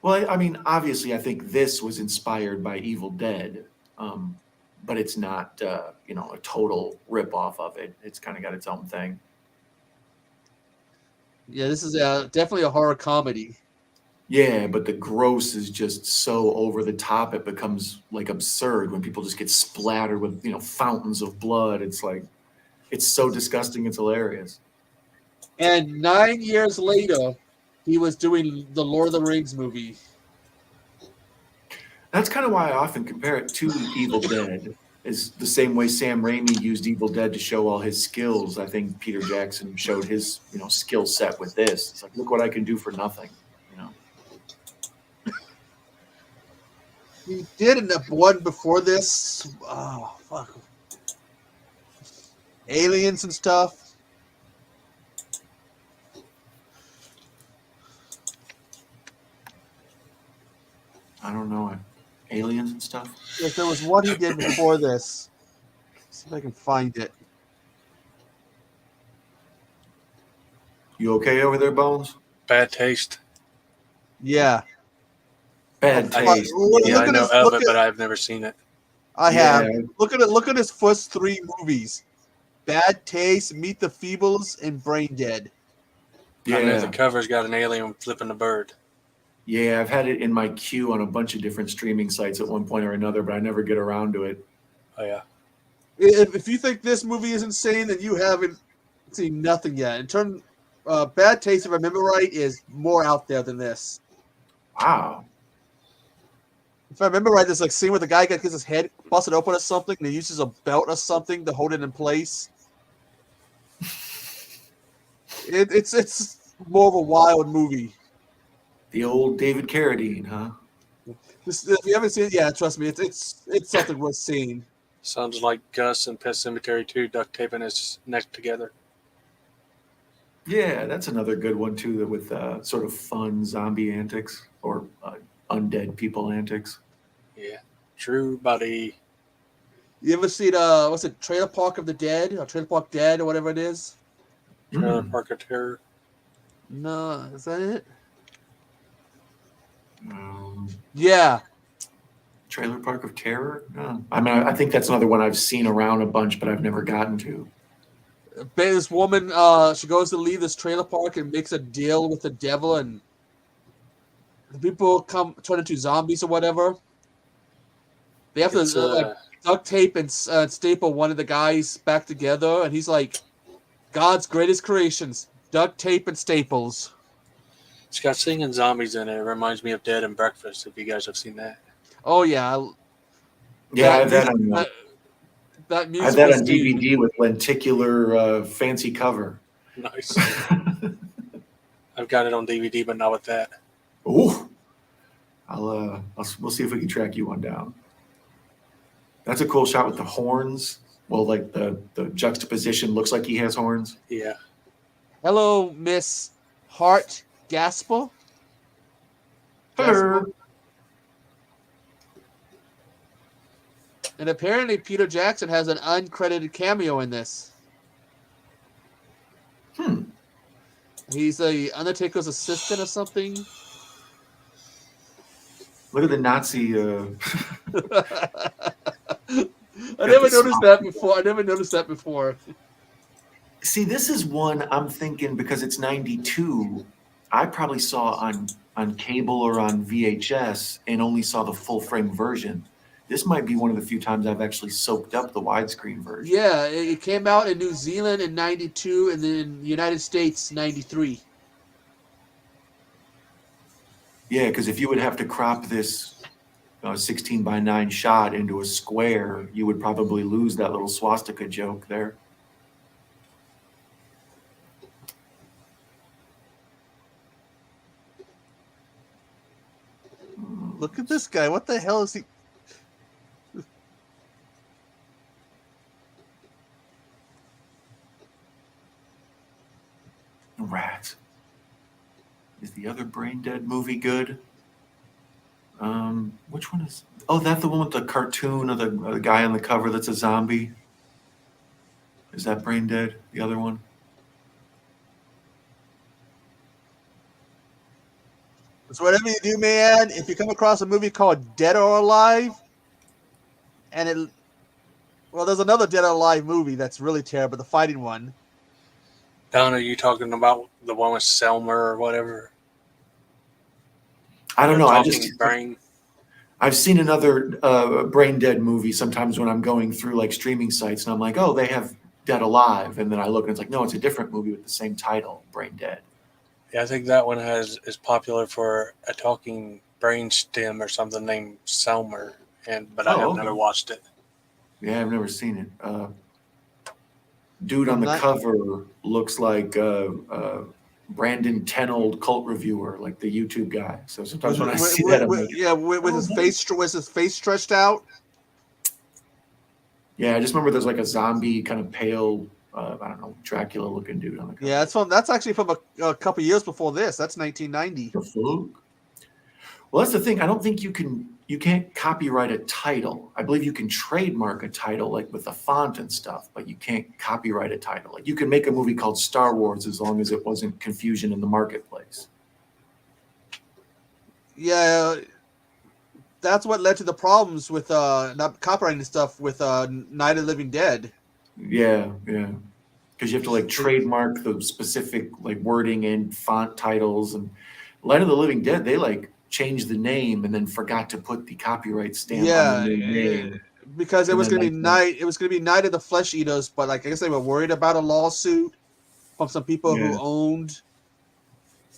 Well, I mean, obviously, I think this was inspired by Evil Dead, but it's not, a total rip-off of it. It's kind of got its own thing. Yeah, this is definitely a horror comedy. Yeah, but the gross is just so over the top, it becomes like absurd when people just get splattered with, fountains of blood. It's like, it's so disgusting, it's hilarious. And 9 years later, he was doing the Lord of the Rings movie. That's kind of why I often compare it to Evil Dead. Is the same way Sam Raimi used Evil Dead to show all his skills. I think Peter Jackson showed his, skill set with this. It's like, look what I can do for nothing. He did one before this. Oh fuck! Aliens and stuff. I don't know. Aliens and stuff? Yes, there was one he did before this. Let's see if I can find it. You okay over there, Bones? Bad Taste. Yeah. Bad taste. I know of it, but I've never seen it. I have. Look at it. Look at his first 3 movies: Bad Taste, Meet the Feebles, and Brain Dead. I know the cover's got an alien flipping a bird. Yeah, I've had it in my queue on a bunch of different streaming sites at one point or another, but I never get around to it. Oh, yeah. If you think this movie is insane, then you haven't seen nothing yet. In terms, Bad Taste, if I remember right, is more out there than this. Wow. If I remember right, there's like scene where the guy gets his head busted open or something, and he uses a belt or something to hold it in place. It's more of a wild movie. The old David Carradine, huh? If you haven't seen it, yeah, trust me, it's something worth seeing. Sounds like Gus and Pet Cemetery 2 duct taping his neck together. Yeah, that's another good one too, with sort of fun zombie antics or undead people antics. Yeah, true, buddy. You ever seen what's it, Trailer Park of the Dead, or Trailer Park Dead, or whatever it is? Trailer Park of Terror. No, is that it? Yeah. Trailer Park of Terror? No. I mean, I think that's another one I've seen around a bunch, but I've never gotten to. This woman, she goes to leave this trailer park and makes a deal with the devil, and the people turn into zombies or whatever. They have to duct tape and staple one of the guys back together, and he's like, God's greatest creations, duct tape and staples. It's got singing zombies in it. It reminds me of Dead and Breakfast, if you guys have seen that. Oh, yeah. Yeah, I have that on DVD with lenticular fancy cover. Nice. I've got it on DVD, but not with that. Ooh. We'll see if we can track you one down. That's a cool shot with the horns. Well, like the juxtaposition looks like he has horns. Yeah. Hello, Miss Hart Gasper. Hello. And apparently Peter Jackson has an uncredited cameo in this. He's the Undertaker's assistant or something. Look at the Nazi. I never noticed that before. See, this is one I'm thinking because it's 92. I probably saw on cable or on VHS and only saw the full frame version. This might be one of the few times I've actually soaked up the widescreen version. Yeah, it came out in New Zealand in 92 and then in the United States 93. Yeah, because if you would have to crop this 16:9 shot into a square, you would probably lose that little swastika joke there. Look at this guy. What the hell is he? Rats. Is the other Brain Dead movie good? Which one is? Oh, that's the one with the cartoon of the guy on the cover that's a zombie. Is that Brain Dead? The other one? So whatever you do, man, if you come across a movie called Dead or Alive, and there's another Dead or Alive movie that's really terrible, the fighting one. Don, are you talking about the one with Selma or whatever? I don't know. Brain. I've seen another Brain Dead movie sometimes when I'm going through like streaming sites, and I'm like, oh, they have Dead Alive, and then I look and it's like, no, it's a different movie with the same title, Brain Dead. Yeah, I think that one is popular for a talking brain stem or something named Selmer, but I have never watched it. Yeah, I've never seen it. Dude on the cover looks like Brandon Tenold, cult reviewer, like the YouTube guy. So sometimes when I see that, I'm like, with his face stretched out. Yeah, I just remember there's like a zombie kind of pale, I don't know, Dracula looking dude on the cover. Yeah, that's actually from a couple years before this. That's 1990. Well, that's the thing. I don't think you can't copyright a title. I believe you can trademark a title, like with the font and stuff, but you can't copyright a title. Like you can make a movie called Star Wars as long as it wasn't confusion in the marketplace. Yeah, that's what led to the problems with not copyrighting stuff with Night of the Living Dead. Yeah. Because you have to like trademark the specific like wording and font titles. And Night of the Living Dead, they like changed the name and then forgot to put the copyright stamp on the new name. Because it was going to be Night. It was going to be Night of the Flesh Eaters, but like I guess they were worried about a lawsuit from some people who owned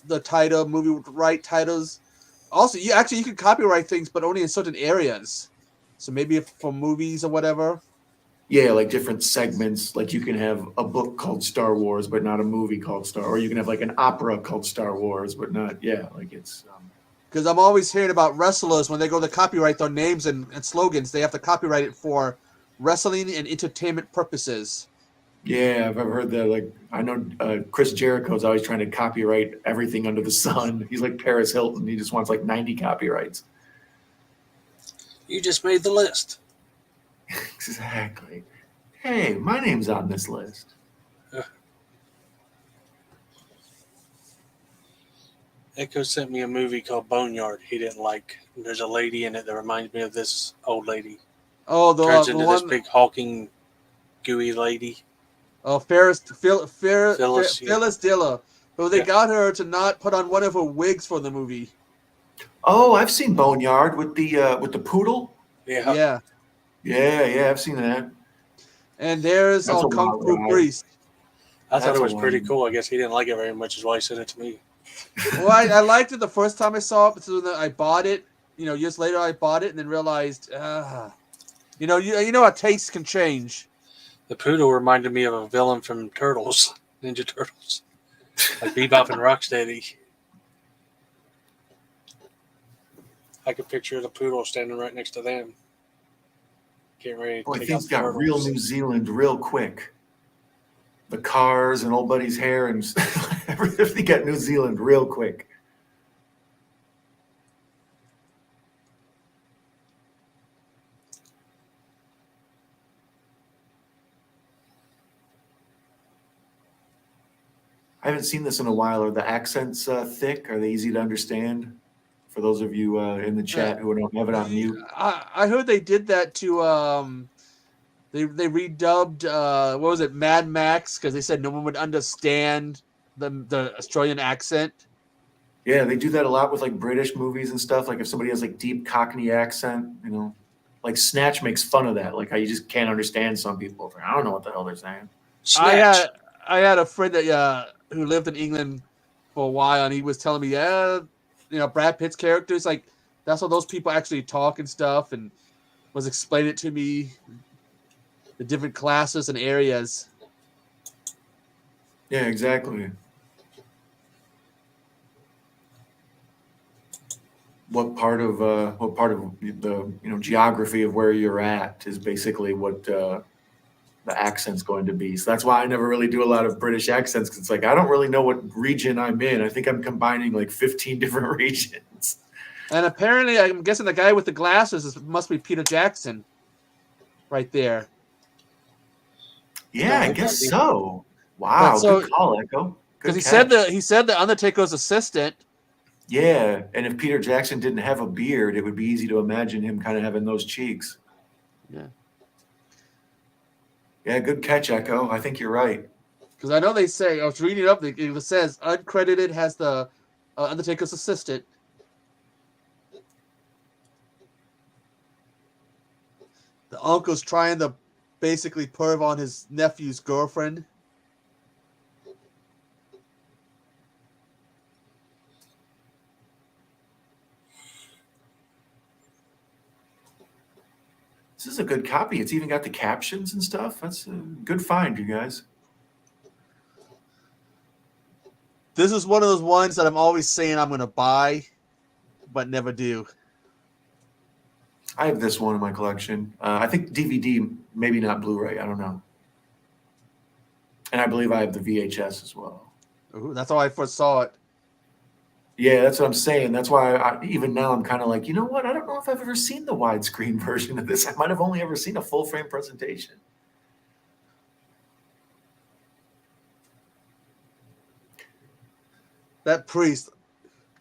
the title, movie right titles. Also, you can copyright things, but only in certain areas. So maybe for movies or whatever. Yeah, like different segments. Like you can have a book called Star Wars, but not a movie called Star. Or you can have like an opera called Star Wars, but not. Yeah, like it's. Because I'm always hearing about wrestlers when they go to copyright their names and slogans, they have to copyright it for wrestling and entertainment purposes. Yeah, I've heard that. Like I know Chris Jericho's always trying to copyright everything under the sun. He's like Paris Hilton. He just wants like 90 copyrights. You just made the list. Exactly. Hey, my name's on this list. Echo sent me a movie called Boneyard he didn't like. There's a lady in it that reminds me of this old lady. Oh, turns into this big hulking, gooey lady. Oh, Phyllis Diller. But they got her to not put on one of her wigs for the movie. Oh, I've seen Boneyard with the poodle. Yeah. Yeah, I've seen that. And there's all Kung Fu Priest. I thought it was pretty cool. I guess he didn't like it very much, is why he sent it to me. Well, I liked it the first time I saw it, so then I bought it. Years later I bought it and then realized, you know how tastes can change. The poodle reminded me of a villain from Ninja Turtles, like Bebop and Rocksteady. I could picture the poodle standing right next to them. Getting ready to take things got real New Zealand real quick. The cars and old buddy's hair and everything got New Zealand real quick. I haven't seen this in a while. Are the accents thick? Are they easy to understand? For those of you in the chat who don't have it on mute. I heard they did that to they redubbed what was it, Mad Max, because they said no one would understand the Australian accent. Yeah, they do that a lot with like British movies and stuff. Like if somebody has like deep Cockney accent, like Snatch makes fun of that. Like how you just can't understand some people. I don't know what the hell they're saying. Snatch. I had a friend that who lived in England for a while, and he was telling me, Brad Pitt's character is like That's how those people actually talk and stuff, and was explaining it to me, the different classes and areas. Yeah, exactly. What part of the geography of where you're at is basically what the accent's going to be. So that's why I never really do a lot of British accents, because it's like I don't really know what region I'm in. I think I'm combining like 15 different regions. And apparently, I'm guessing the guy with the glasses must be Peter Jackson, right there. Yeah, I guess so. Wow, So, good call, Echo. Because Good catch. he said the Undertaker's assistant. Yeah, and if Peter Jackson didn't have a beard, it would be easy to imagine him kind of having those cheeks. Yeah. Yeah, good catch, Echo. I think you're right. Because I know they say, I was reading it up, it says uncredited has the Undertaker's assistant. The uncle's trying to basically perv on his nephew's girlfriend. This is a good copy. It's even got the captions and stuff. That's a good find, you guys. This is one of those ones that I'm always saying I'm going to buy, but never do. I have this one in my collection. I think DVD, maybe not Blu-ray. I don't know. And I believe I have the VHS as well. Ooh, that's how I first saw it. Yeah, that's what I'm saying. That's why even now I'm kind of like, you know what? I don't know if I've ever seen the widescreen version of this. I might have only ever seen a full frame presentation. That priest,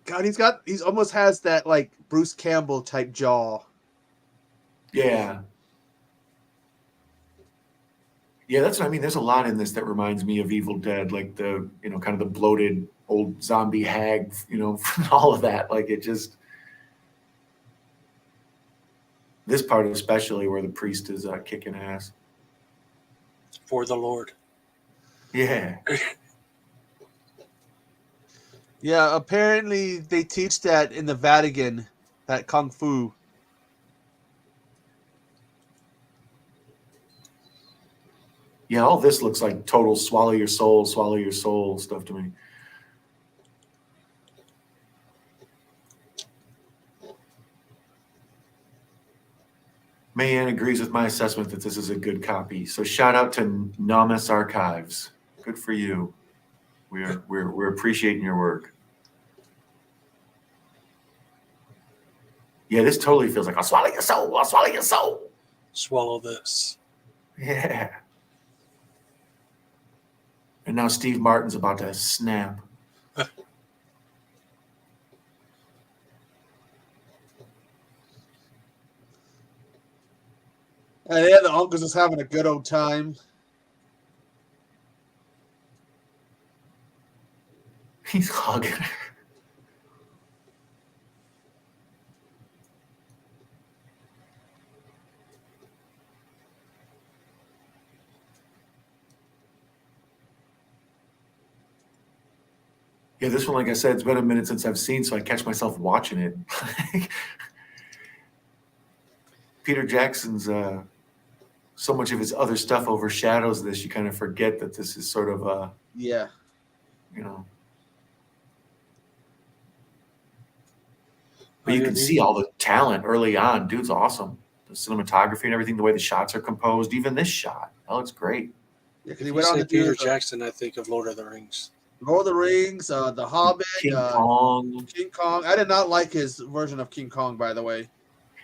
God, he's almost has that like Bruce Campbell type jaw. Yeah. Yeah, that's what I mean. There's a lot in this that reminds me of Evil Dead, like the, kind of the bloated old zombie hag, all of that. Like it just, this part especially where the priest is kicking ass. For the Lord. Yeah. Yeah, apparently they teach that in the Vatican, that Kung Fu. Yeah, all this looks like total swallow your soul stuff to me. Mayan agrees with my assessment that this is a good copy. So shout out to Namas Archives. Good for you. We're appreciating your work. Yeah, this totally feels like I'll swallow your soul. I'll swallow your soul. Swallow this. Yeah. And now Steve Martin's about to snap. And yeah, the uncle's just having a good old time. He's hugging her. Yeah, this one, like I said, it's been a minute since I've seen, so I catch myself watching it. Peter Jackson's, so much of his other stuff overshadows this. You kind of forget that this is sort of Yeah. But you can see all the talent early on. Dude's awesome. The cinematography and everything, the way the shots are composed, even this shot. That looks great. Yeah, because he You went on say to do Peter Jackson, I think of Lord of the Rings. Lord of the Rings, The Hobbit, King Kong. King Kong. I did not like his version of King Kong, by the way.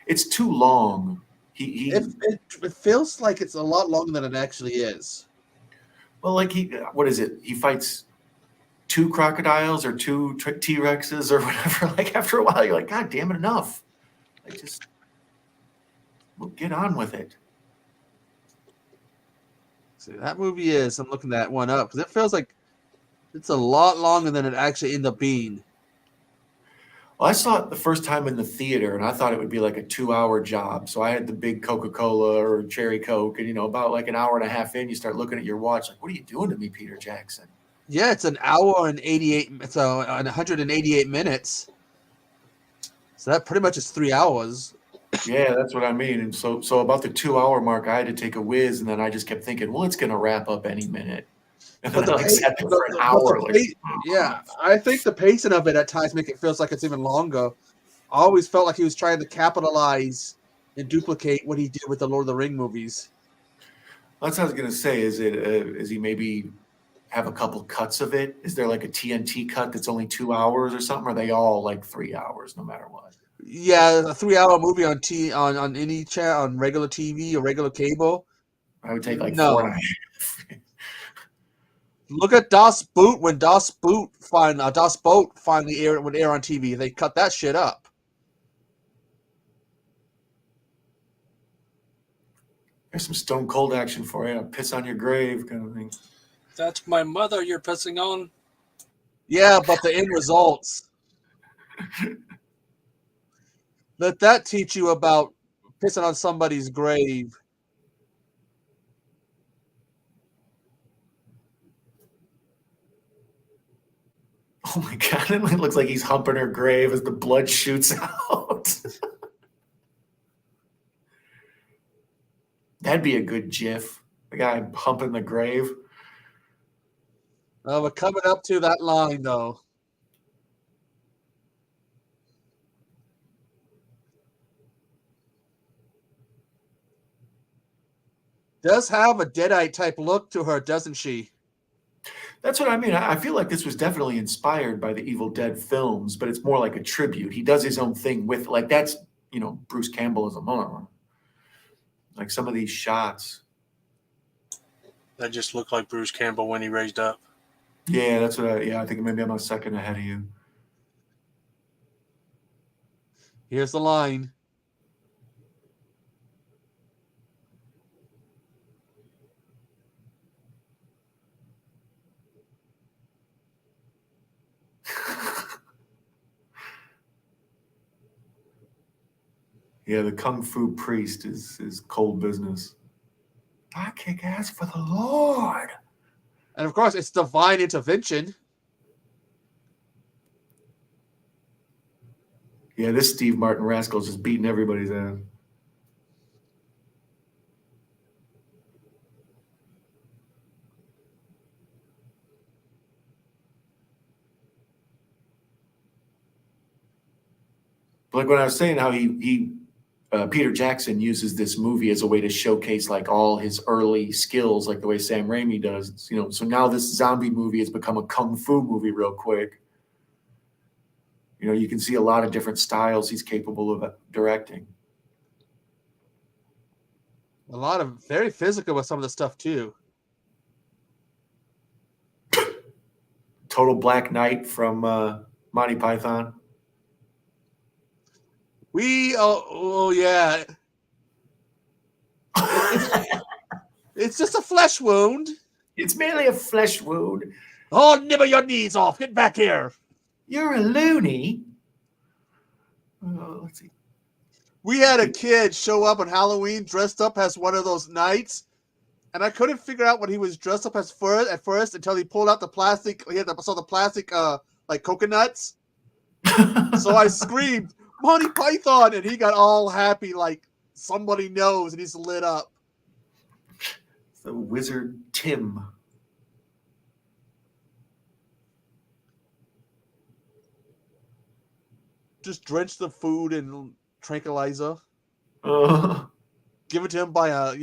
It's too long. It feels like it's a lot longer than it actually is. Well, like what is it? He fights 2 crocodiles or 2 T-Rexes or whatever. Like after a while, you're like, God damn it, enough. Like we'll get on with it. See, that movie is, I'm looking that one up because it feels like it's a lot longer than it actually ended up being. Well, I saw it the first time in the theater, and I thought it would be like a 2-hour job. So I had the big Coca-Cola or Cherry Coke, and about like an hour and a half in, you start looking at your watch, like, what are you doing to me, Peter Jackson? Yeah, it's an hour and 88. It's 188 minutes. So that pretty much is 3 hours. Yeah, that's what I mean. And so about the 2 hour mark, I had to take a whiz, and then I just kept thinking, well, it's gonna wrap up any minute. And then But I sat there for an hour. Yeah, I think the pacing of it at times make it feels like it's even longer. I always felt like he was trying to capitalize and duplicate what he did with the Lord of the Ring movies. That's what I was gonna say. Is he maybe have a couple cuts of it? Is there like a TNT cut that's only 2 hours or something? Or are they all like 3 hours, no matter what? Yeah, a 3 hour movie on any channel, on regular TV or regular cable. I would take like No. 4.5. Look at Das Boot when Das Boot finally would air on TV. They cut that shit up. There's some stone cold action for you. Piss on your grave kind of thing. That's my mother you're pissing on. Yeah, but the end results. Let that teach you about pissing on somebody's grave. Oh my god, it looks like he's humping her grave as the blood shoots out. That'd be a good gif. The guy humping the grave. We're coming up to that line, though. Does have a Deadite type look to her, doesn't she? That's what I mean. I feel like this was definitely inspired by the Evil Dead films, but it's more like a tribute. He does his own thing with, like, that's, Bruce Campbell as a mother. Like some of these shots. That just looked like Bruce Campbell when he raised up. Yeah, that's what I think maybe I'm a second ahead of you. Here's the line. Yeah, the Kung Fu priest is cold business. I kick ass for the Lord. And of course, it's divine intervention. Yeah, this Steve Martin rascal is just beating everybody's ass. Like when I was saying how Peter Jackson uses this movie as a way to showcase like all his early skills, like the way Sam Raimi does. So now this zombie movie has become a kung fu movie real quick. You can see a lot of different styles he's capable of directing. A lot of very physical with some of the stuff too. Total Black Knight from Monty Python. Yeah. It's just a flesh wound. It's merely a flesh wound. Oh, nibble your knees off. Get back here. You're a loony. Let's see. We had a kid show up on Halloween dressed up as one of those knights, and I couldn't figure out what he was dressed up as at first until he pulled out the plastic. Saw the plastic like coconuts. So I screamed, Monty Python, and he got all happy like somebody knows, and he's lit up. The wizard Tim. Just drench the food in tranquilizer. Give it to him by a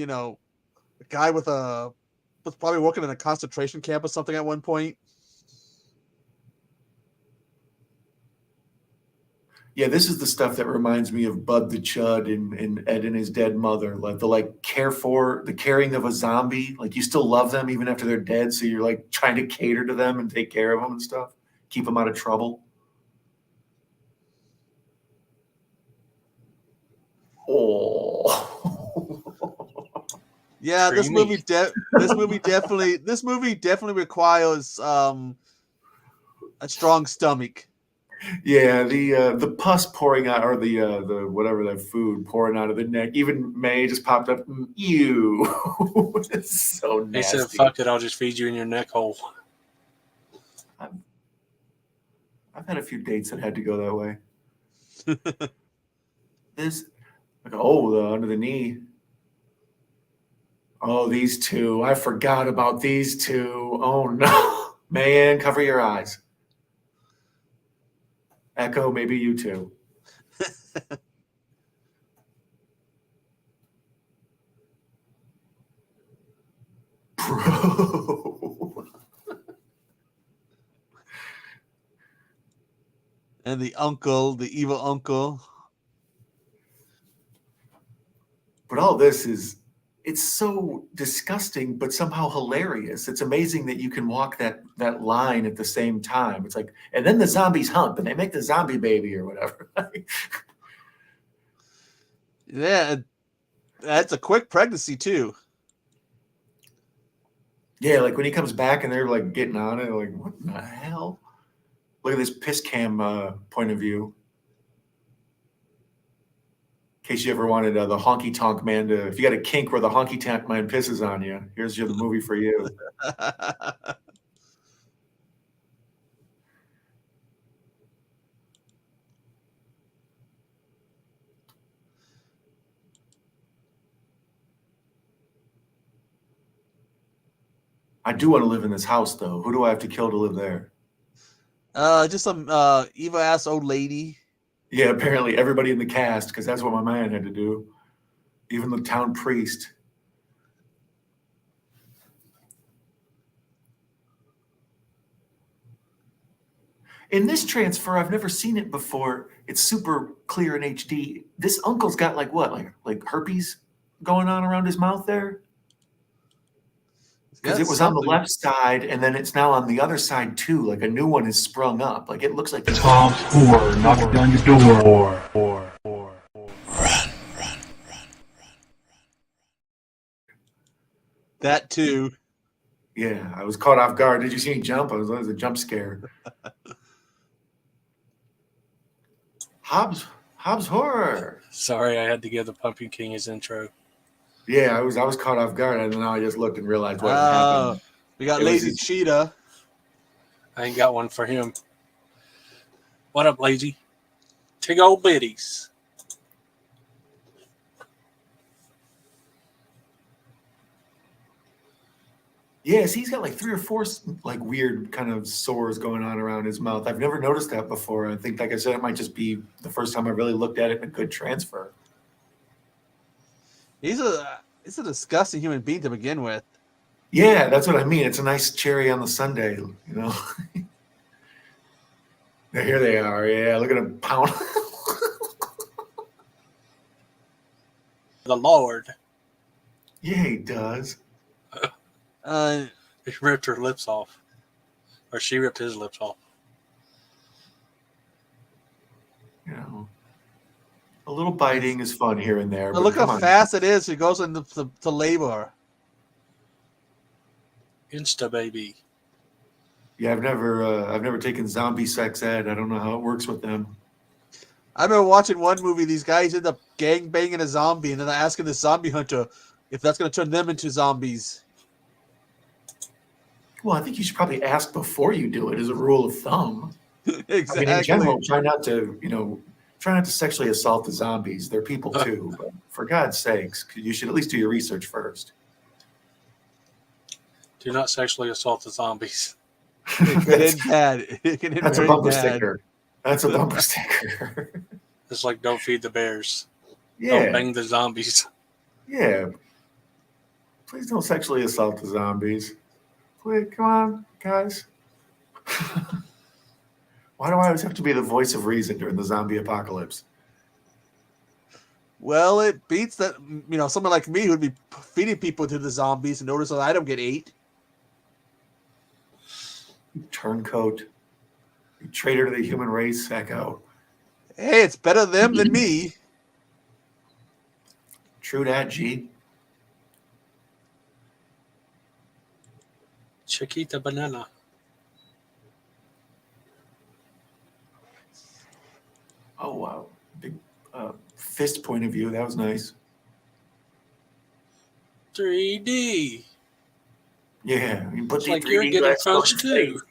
guy was probably working in a concentration camp or something at one point. Yeah, this is the stuff that reminds me of Bud the Chud in Ed and His Dead Mother. Like the caring of a zombie. Like you still love them even after they're dead, so you're like trying to cater to them and take care of them and stuff. Keep them out of trouble. Oh. Yeah, this movie definitely requires a strong stomach. Yeah, the pus pouring out, or the whatever that food pouring out of the neck. Even May just popped up. Ew, it's so nasty. He said, "Fuck it, I'll just feed you in your neck hole." I've had a few dates that had to go that way. This, like, the under the knee. Oh, these two. I forgot about these two. Oh, no. Man, cover your eyes. Echo, maybe you too. Bro. And the uncle, the evil uncle. But all this it's so disgusting, but somehow hilarious. It's amazing that you can walk that line at the same time. It's like, and then the zombies hump and they make the zombie baby or whatever. Yeah, that's a quick pregnancy too. Yeah, like when he comes back and they're like getting on it, like, what the hell? Look at this piss cam point of view. In case you ever wanted the honky tonk man to, if you got a kink where the honky tonk man pisses on you, here's the movie for you. I do want to live in this house, though. Who do I have to kill to live there? Just some evil ass old lady. Yeah, apparently everybody in the cast, because that's what my man had to do. Even the town priest. In this transfer, I've never seen it before. It's super clear in HD. This uncle's got like what? Like herpes going on around his mouth there? Because it was on the left side, and then it's now on the other side too. Like a new one has sprung up. Like it looks like Tom's horror knocking down your door. That too. Yeah, I was caught off guard. Did you see me jump? It was a jump scare. Hobbs horror. Sorry, I had to give the Pumpkin King his intro. Yeah, I was caught off guard, and now I just looked and realized what happened. We got Lazy Cheetah. I ain't got one for him. What up, Lazy? Tig old biddies. Yes, he's got like 3 or 4 like weird kind of sores going on around his mouth. I've never noticed that before. I think, like I said, it might just be the first time I really looked at it in a good transfer. He's a disgusting human being to begin with. Yeah, that's what I mean. It's a nice cherry on the sundae, you know. Here they are. Yeah, look at him pound. The Lord. Yeah, he does. He ripped her lips off. Or she ripped his lips off. You know, a little biting is fun here and there. But look how fast it is. He goes into to labor. Insta baby. Yeah, I've never taken zombie sex ed. I don't know how it works with them. I remember watching one movie. These guys end up gang banging a zombie, and then asking the zombie hunter if that's going to turn them into zombies. Well, I think you should probably ask before you do it, as a rule of thumb. Exactly. I mean, in general, try not to sexually assault the zombies. They're people too, but for God's sakes, you should at least do your research first. Do not sexually assault the zombies. It could end bad. That's a bumper sticker. That's a bumper sticker. It's like don't feed the bears. Yeah. Don't bang the zombies. Yeah. Please don't sexually assault the zombies. Please, come on, guys. Why do I always have to be the voice of reason during the zombie apocalypse? Well, it beats that, someone like me who'd be feeding people to the zombies and notice that I don't get ate. You turncoat. You traitor to the human race, Echo. Hey, it's better them than me. True that, G. Chiquita banana. Oh, wow. Big fist point of view. That was nice. 3D. Yeah. You put It's the like 3D you're getting glasses on punched your too. face.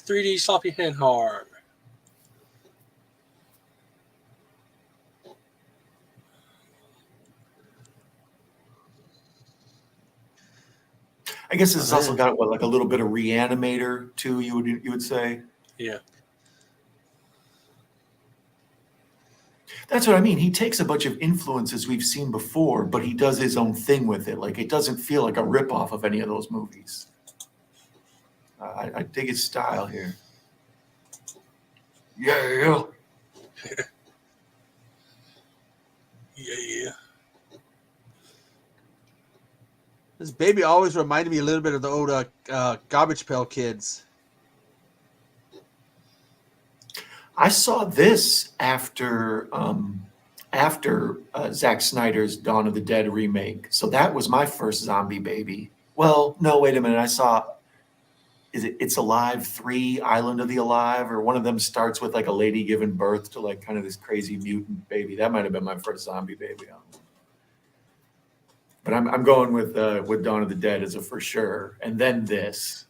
3D sloppy hand hard. guess this has also got what, like a little bit of Reanimator too. You would say. Yeah. That's what I mean. He takes a bunch of influences we've seen before, but he does his own thing with it. Like it doesn't feel like a ripoff of any of those movies. I dig his style here. Yeah. Yeah. This baby always reminded me a little bit of the old Garbage Pail Kids. I saw this after Zack Snyder's Dawn of the Dead remake. So that was my first zombie baby. Well, no, wait a minute. I saw, It's Alive 3, Island of the Alive, or one of them starts with like a lady giving birth to like kind of this crazy mutant baby. That might have been my first zombie baby. But I'm going with Dawn of the Dead as a for sure. And then this.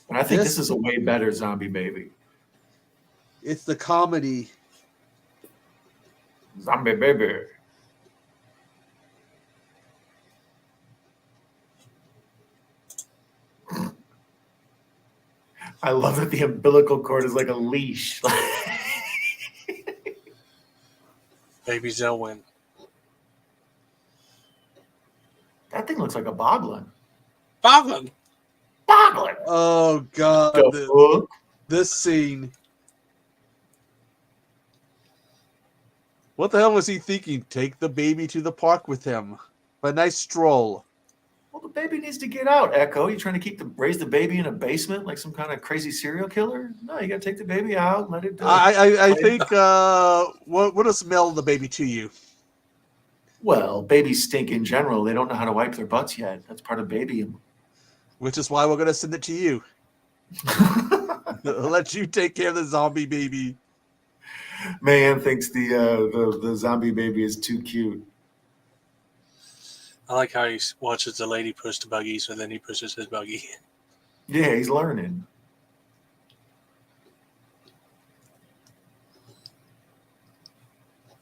And I think this is a way better zombie baby. It's the comedy. Zombie baby. I love that the umbilical cord is like a leash. Baby Zelwyn. That thing looks like a boglin. Boglin. Oh God! This scene. What the hell was he thinking? Take the baby to the park with him. A nice stroll. Well, the baby needs to get out, Echo. You trying to raise the baby in a basement like some kind of crazy serial killer? No, you got to take the baby out, let it. I think. What does smell the baby to you? Well, babies stink in general. They don't know how to wipe their butts yet. That's part of babying. Which is why we're gonna send it to you. Let you take care of the zombie baby. Man thinks the zombie baby is too cute. I like how he watches the lady push the buggy, so then he pushes his buggy. Yeah, he's learning.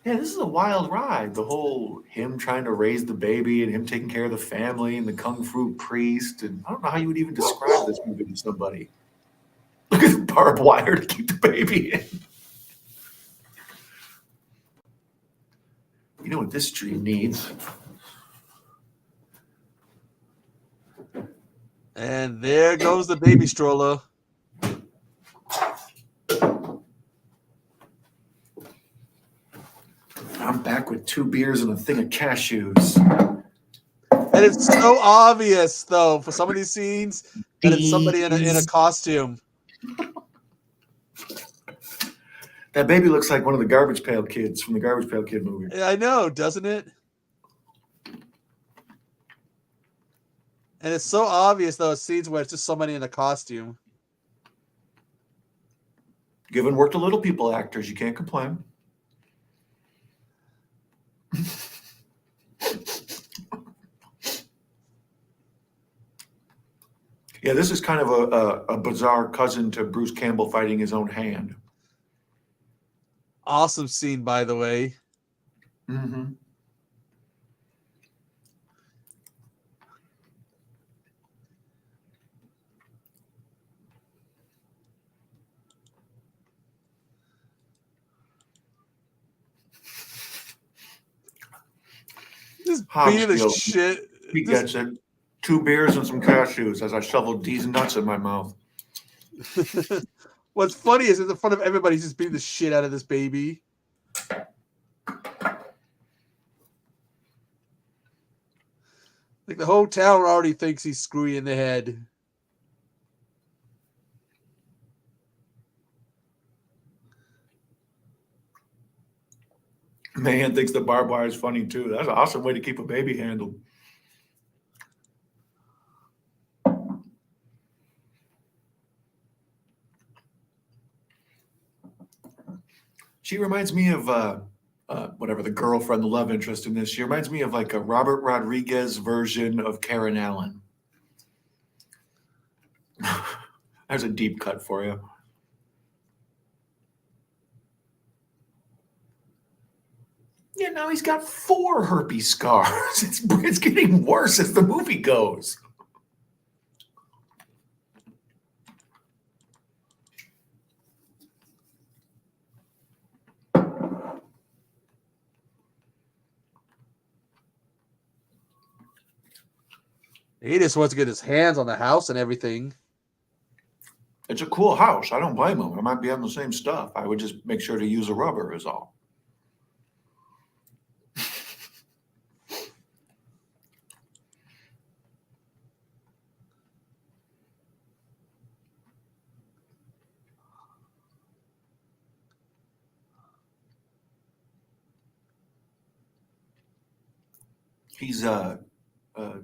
Yeah, this is a wild ride. The whole him trying to raise the baby and him taking care of the family and the kung fu priest. And I don't know how you would even describe this movie to somebody. Look at the barbed wire to keep the baby in. You know what this dream needs? And there goes the baby stroller. I'm back with 2 beers and a thing of cashews. And it's so obvious, though, for some of these scenes, that it's somebody in a costume. That baby looks like one of the Garbage Pail Kids from the Garbage Pail Kid movie. Yeah, I know, doesn't it? And it's so obvious, though, scenes where it's just somebody in a costume. Given work to little people actors, you can't complain. Yeah, this is kind of a bizarre cousin to Bruce Campbell fighting his own hand. Awesome scene, by the way. Mm-hmm. Just beating the shit. He gets it. 2 beers and some cashews as I shoveled these nuts in my mouth. What's funny is in front of everybody, he's just beating the shit out of this baby. Like the whole town already thinks he's screwy in the head. Man thinks the barbed wire is funny too. That's an awesome way to keep a baby handled. She reminds me of whatever, the girlfriend, the love interest in this. She reminds me of like a Robert Rodriguez version of Karen Allen. There's a deep cut for you. Yeah, now he's got 4 herpes scars. It's getting worse as the movie goes. He just wants to get his hands on the house and everything. It's a cool house. I don't blame him. I might be on the same stuff. I would just make sure to use a rubber is all. He's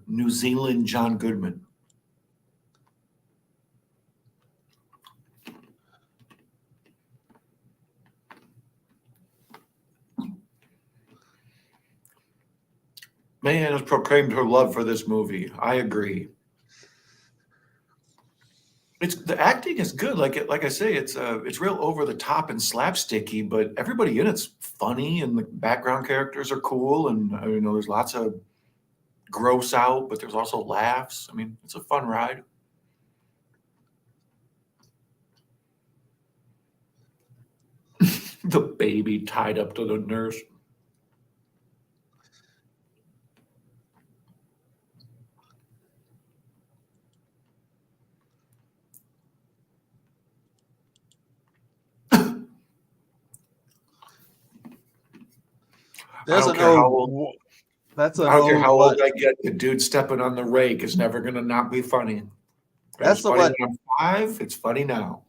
New Zealand John Goodman. Mayan has proclaimed her love for this movie. I agree. The acting is good. Like I say, it's real over the top and slapsticky, but everybody in it's funny, and the background characters are cool, and there's lots of gross out, but there's also laughs. I mean, it's a fun ride. The baby tied up to the nurse. That's I don't care how old I get. The dude stepping on the rake is never going to not be funny. That's funny when I'm 5. It's funny now.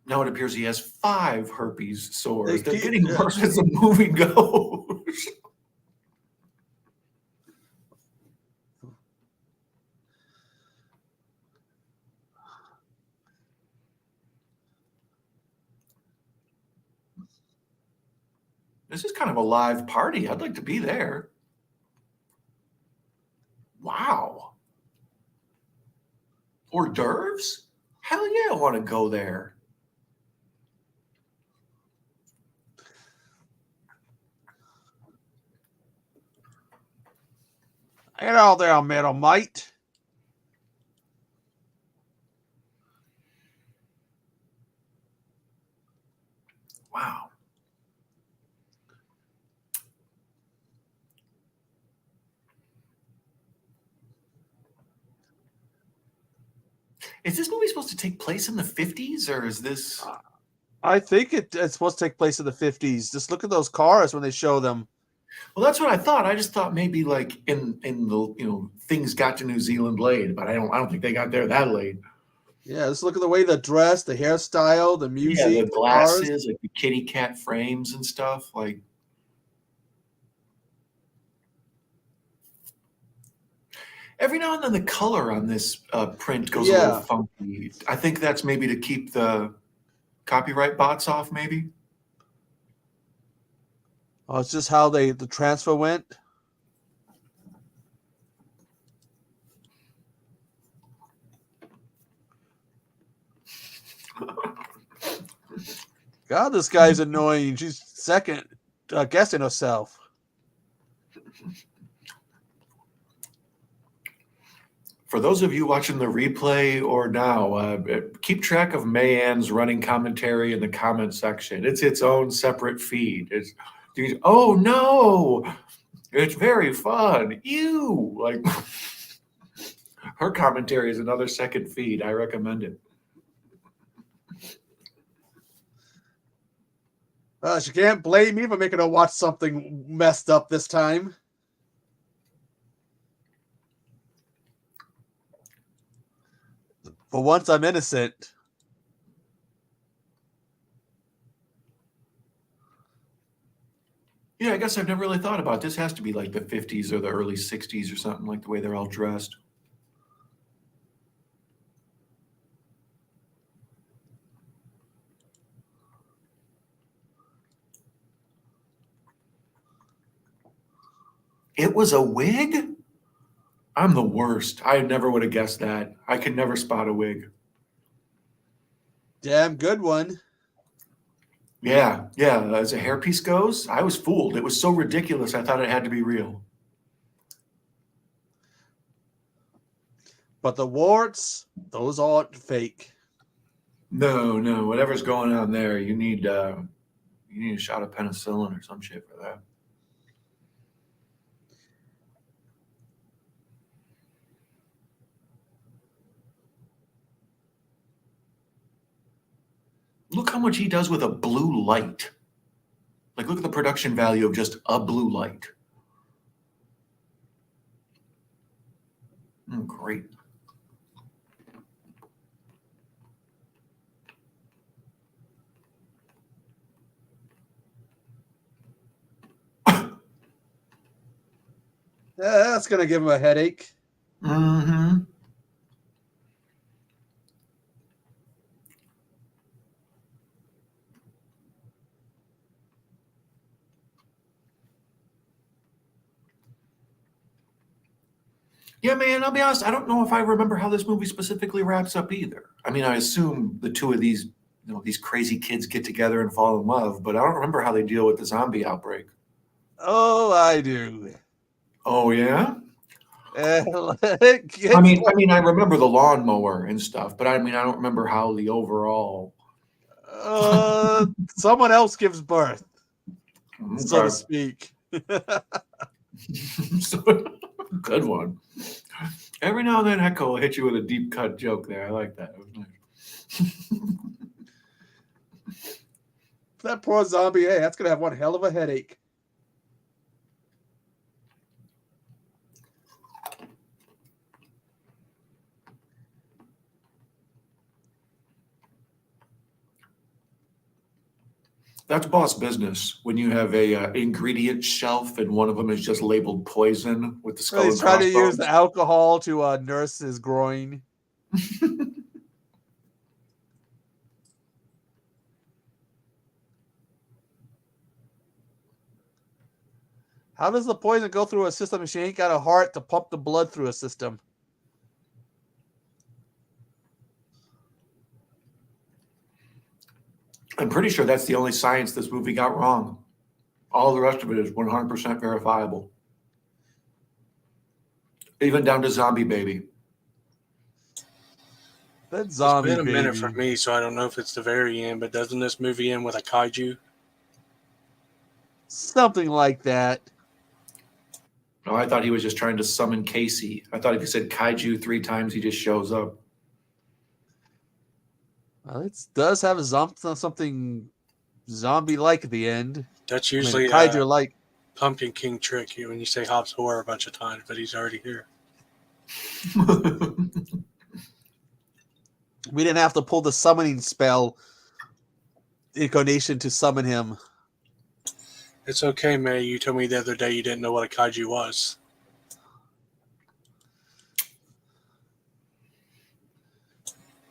Now it appears he has 5 herpes sores. They're getting worse as the movie goes. This is kind of a live party. I'd like to be there. Wow. Hors d'oeuvres? Hell yeah, I want to go there. Get out there, metal mite. Wow. Is this movie supposed to take place in the 50s, or is this? I think it's supposed to take place in the 50s. Just look at those cars when they show them. Well, that's what I thought. I just thought maybe like in the things got to New Zealand late, but I don't think they got there that late. Yeah, just look at the way the dress, the hairstyle, the music, the glasses, like the kitty cat frames and stuff. Like, every now and then the color on this print goes a little funky. I think that's maybe to keep the copyright bots off, maybe. Oh, it's just how the transfer went. God, this guy's annoying. She's second guessing herself. For those of you watching the replay or now, keep track of Mayan's running commentary in the comment section. It's its own separate feed. Oh no, it's very fun. Ew, like her commentary is another second feed. I recommend it. She can't blame me for making her watch something messed up this time. For once, I'm innocent. Yeah, I guess I've never really thought about it. This has to be like the 50s or the early 60s or something, like the way they're all dressed. It was a wig? I'm the worst. I never would have guessed that. I could never spot a wig. Damn good one. Yeah, yeah. As a hairpiece goes, I was fooled. It was so ridiculous. I thought it had to be real. But the warts, those aren't fake. No, no. Whatever's going on there, you need a shot of penicillin or some shit for that. Look how much he does with a blue light. Like, look at the production value of just a blue light. Great. That's gonna give him a headache. Mm-hmm. Yeah, man, I'll be honest. I don't know if I remember how this movie specifically wraps up either. I mean, I assume the two of these, these crazy kids get together and fall in love, but I don't remember how they deal with the zombie outbreak. Oh, I do. Oh, yeah? I I remember the lawnmower and stuff, but I don't remember how the overall. Someone else gives birth, so to Okay. speak. Good one. Every now and then, Echo will hit you with a deep cut joke there. I like that. It was nice. That poor zombie, hey, that's gonna have one hell of a headache. That's boss business when you have a ingredient shelf and one of them is just labeled poison with the skull He's and trying to crossbones. use the alcohol to nurse his groin. How does the poison go through a system if she ain't got a heart to pump the blood through a system? I'm pretty sure that's the only science this movie got wrong. All the rest of it is 100% verifiable. Even down to zombie baby. That zombie It's been a baby. minute for me, so I don't know if it's the very end, but doesn't this movie end with a kaiju? Something like that. No, I thought he was just trying to summon Casey. I thought if he said kaiju 3 times, he just shows up. Well, it does have something zombie-like at the end. That's usually kaiju-like. Pumpkin King trick when you say Hobbs Horror a bunch of times, but he's already here. We didn't have to pull the summoning spell incarnation to summon him. It's okay, May. You told me the other day you didn't know what a kaiju was.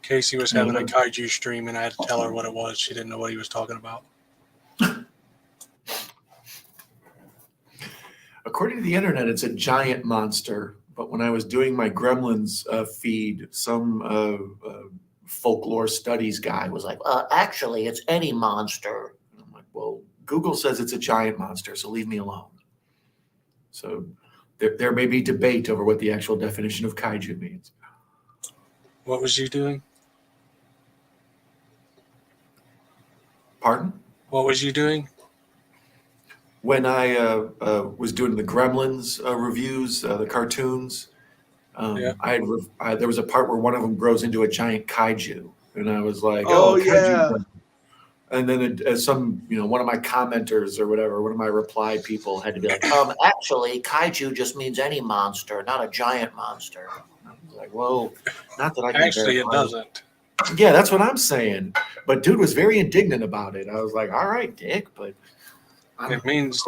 Casey was having a kaiju stream, and I had to tell her what it was. She didn't know what he was talking about. According to the internet, it's a giant monster. But when I was doing my Gremlins feed, some folklore studies guy was like, actually, it's any monster. And I'm like, well, Google says it's a giant monster, so leave me alone. So there may be debate over what the actual definition of kaiju means. What was you doing? Pardon? What was you doing? When I was doing the Gremlins reviews, the cartoons, there was a part where one of them grows into a giant kaiju, and I was like, "Oh, yeah." kaiju!" And then one of my commenters or whatever, one of my reply people had to be like, actually, kaiju just means any monster, not a giant monster. I was like, well, not that I can Actually, it verify. doesn't. Yeah, that's what I'm saying. But dude was very indignant about it. I was like, all right, Dick, but it means.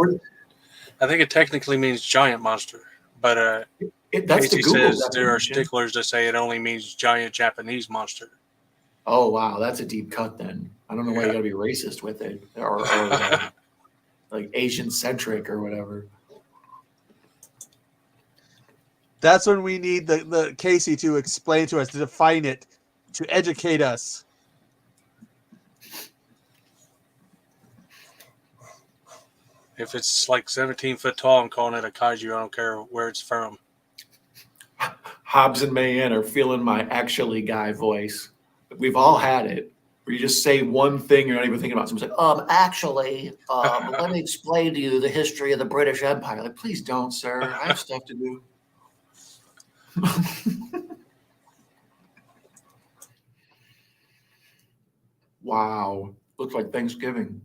I think it technically means giant monster, but that's Casey the Google says there are definition. sticklers that say it only means giant Japanese monster. Oh wow, that's a deep cut then. I don't know why you got to be racist with it, or like Asian centric or whatever. That's when we need the Casey to explain to us, to define it, to educate us. If it's like 17 foot tall, I'm calling it a kaiju. I don't care where it's from. Hobbs and Mayan are feeling my actually guy voice. We've all had it. Where you just say one thing you're not even thinking about. Someone's like, actually, let me explain to you the history of the British Empire. Like, please don't, sir. I have stuff to do. Wow. Looks like Thanksgiving.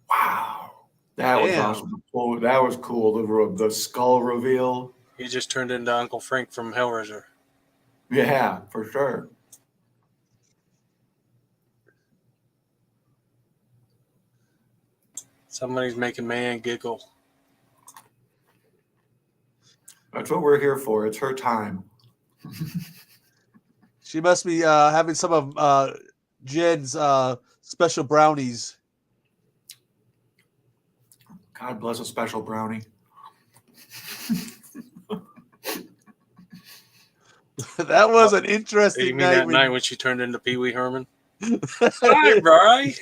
Wow. That was Damn. awesome. Oh, that was cool. The skull reveal. He just turned into Uncle Frank from Hellraiser. Yeah, for sure. Somebody's making man giggle. That's what we're here for. It's her time. She must be having some of Jen's special brownies. God bless a special brownie. That was an You interesting mean night. that night when she turned into Pee Wee Herman? Hi, Bri.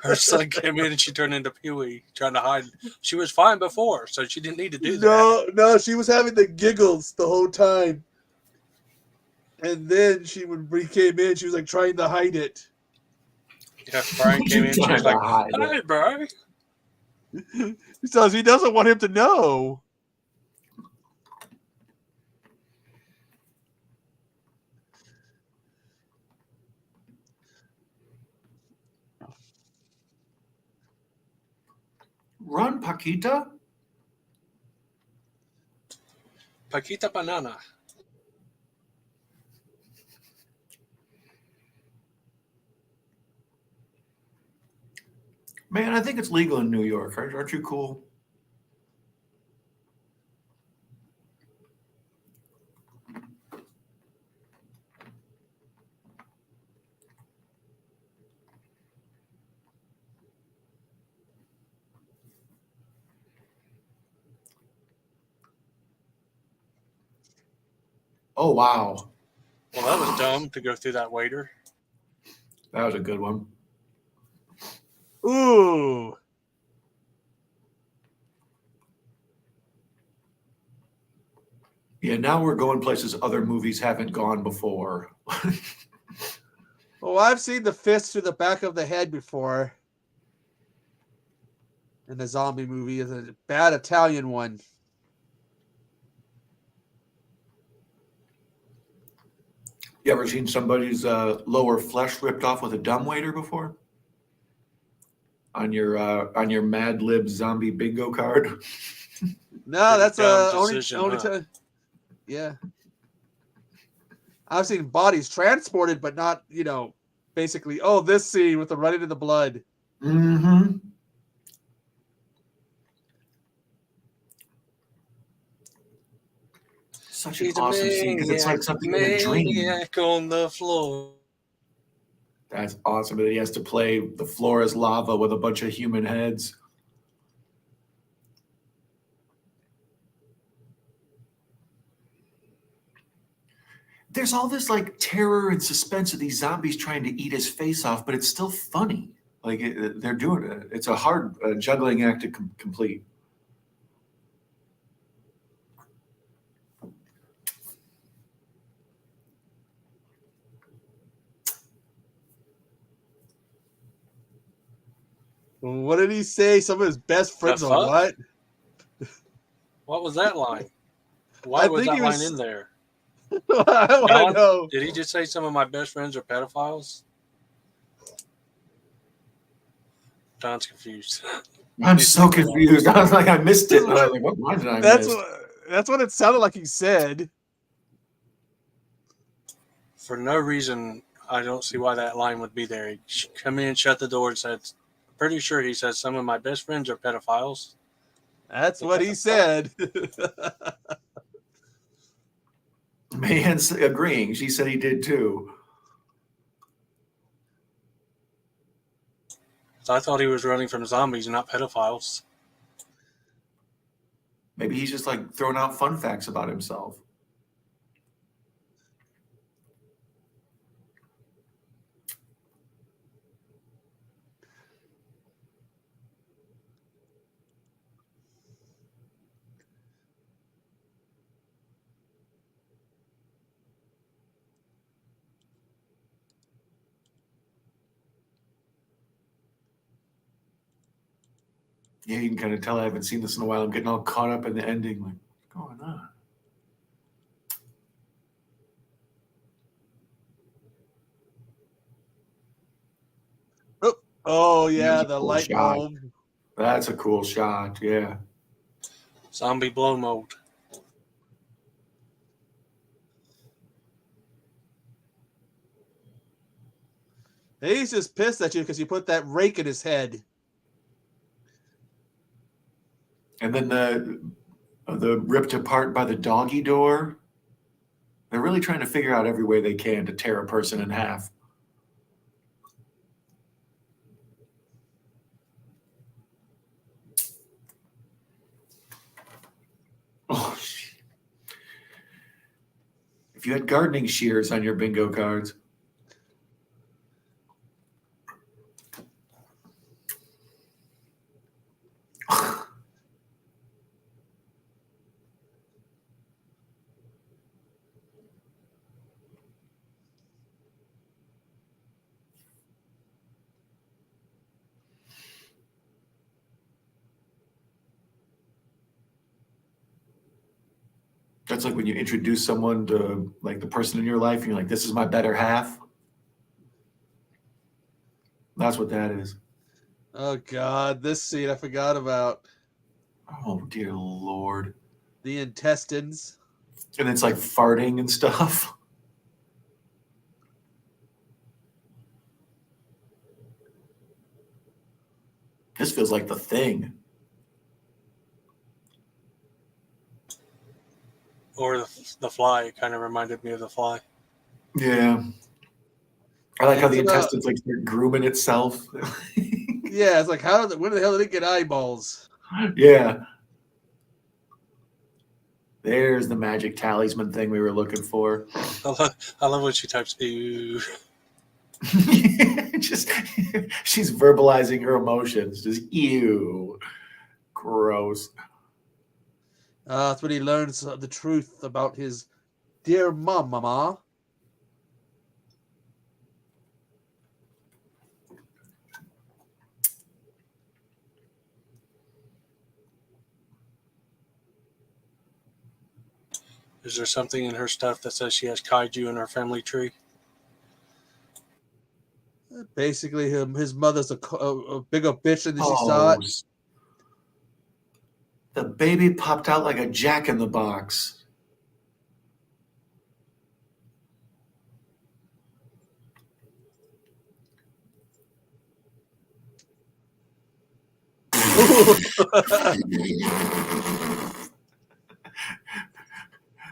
Her son came in and she turned into Pee Wee, trying to hide. She was fine before, so she didn't need to do that. No, she was having the giggles the whole time. And then when he came in, she was like trying to hide it. Yeah, Brian came in, she was like, hi, Bri. Because he doesn't want him to know. Run, Paquita. Paquita Banana. Man, I think it's legal in New York. Aren't you cool? Oh, wow. Well, that was dumb to go through that waiter. That was a good one. Ooh. Yeah, now we're going places other movies haven't gone before. Well, I've seen the fist through the back of the head before. In a zombie movie, is a bad Italian one. You ever seen somebody's lower flesh ripped off with a dumbwaiter before? On your Mad Lib zombie bingo card? No, that's only decision, time. Yeah. I've seen bodies transported, but not, basically, this scene with the running in the blood. Mm-hmm. Such an awesome scene because it's like something in a dream. Maniac on the floor. That's awesome. And he has to play the floor is lava with a bunch of human heads. There's all this like terror and suspense of these zombies trying to eat his face off, but it's still funny. Like they're doing it. It's a hard juggling act to complete. What did he say? Some of his best friends are what? What was that line? Why was that line in there? I want to know. Did he just say some of my best friends are pedophiles? Don's confused. I'm so confused. I was like, I missed it. I was like, what line did I miss? That's what it sounded like he said. For no reason, I don't see why that line would be there. He come in, shut the door, and said, pretty sure he says some of my best friends are pedophiles. That's what he said. Man's agreeing. She said he did too. So I thought he was running from zombies, not pedophiles. Maybe he's just like throwing out fun facts about himself. Yeah, you can kind of tell I haven't seen this in a while. I'm getting all caught up in the ending. Like, what's going on? Oh yeah, That's a the cool light shot. bulb. That's a cool shot. Yeah. Zombie blow mode. He's just pissed at you because you put that rake in his head. And then the ripped apart by the doggy door. They're really trying to figure out every way they can to tear a person in half. Oh, if you had gardening shears on your bingo cards. That's like when you introduce someone to like the person in your life, and you're like, this is my better half. That's what that is. Oh God, this scene I forgot about. Oh dear Lord. The intestines. And it's like farting and stuff. This feels like The Thing. Or the Fly. It kind of reminded me of the Fly. Yeah. I like how the It's about- intestines like start grooming itself. Yeah, it's like when the hell did it get eyeballs? Yeah. There's the magic talisman thing we were looking for. I love when she types ew. Just she's verbalizing her emotions. Just ew. Gross. That's when he learns the truth about his dear mama. Is there something in her stuff that says she has kaiju in her family tree? Basically, his mother's a bigger bitch than she thought. The baby popped out like a jack in the box.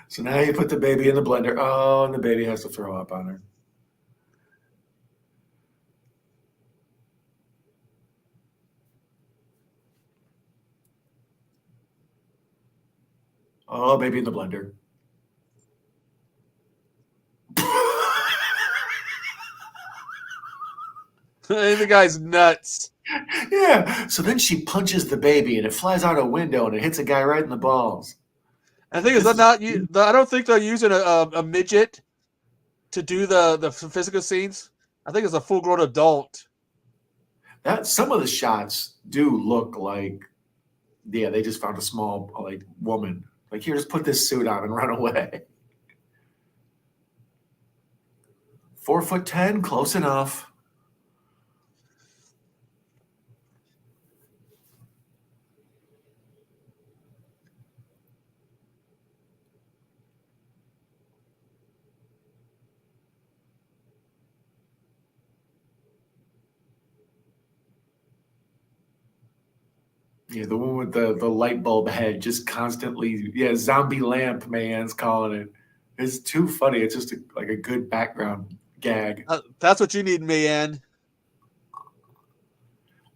So now you put the baby in the blender. Oh, and the baby has to throw up on her. Oh, baby in the blender. The guy's nuts. Yeah. So then she punches the baby and it flies out a window and it hits a guy right in the balls. I think I don't think they're using a midget to do the physical scenes. I think it's a full-grown adult. Some of the shots do look like, yeah, they just found a small like woman. Like, here, just put this suit on and run away. 4'10", close enough. Yeah, the one with the light bulb head just constantly, yeah, zombie lamp man's calling it. It's too funny. It's just like a good background gag. That's what you need, man.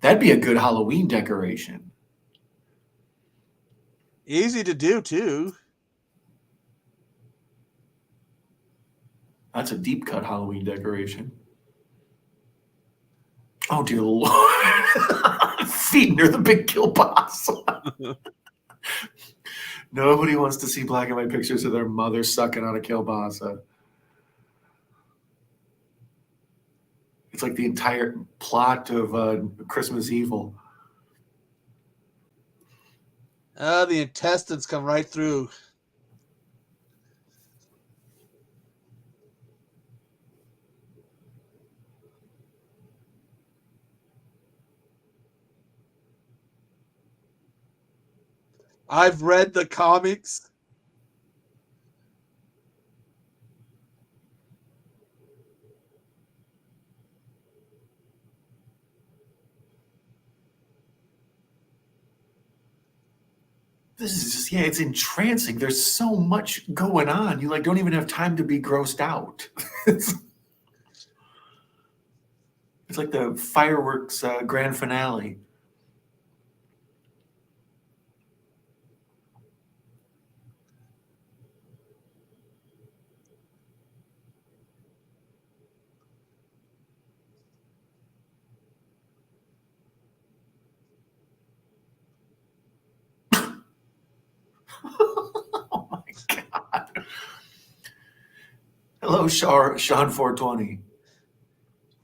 That'd be a good Halloween decoration. Easy to do too. That's a deep cut Halloween decoration. Oh dear Lord! Feeding her the big kielbasa. Nobody wants to see black and white pictures of their mother sucking on a kielbasa. It's like the entire plot of Christmas Evil. The intestines come right through. I've read the comics. This is just, yeah, it's entrancing. There's so much going on. You like don't even have time to be grossed out. it's like the fireworks grand finale. Oh my God. Hello, Sean 420.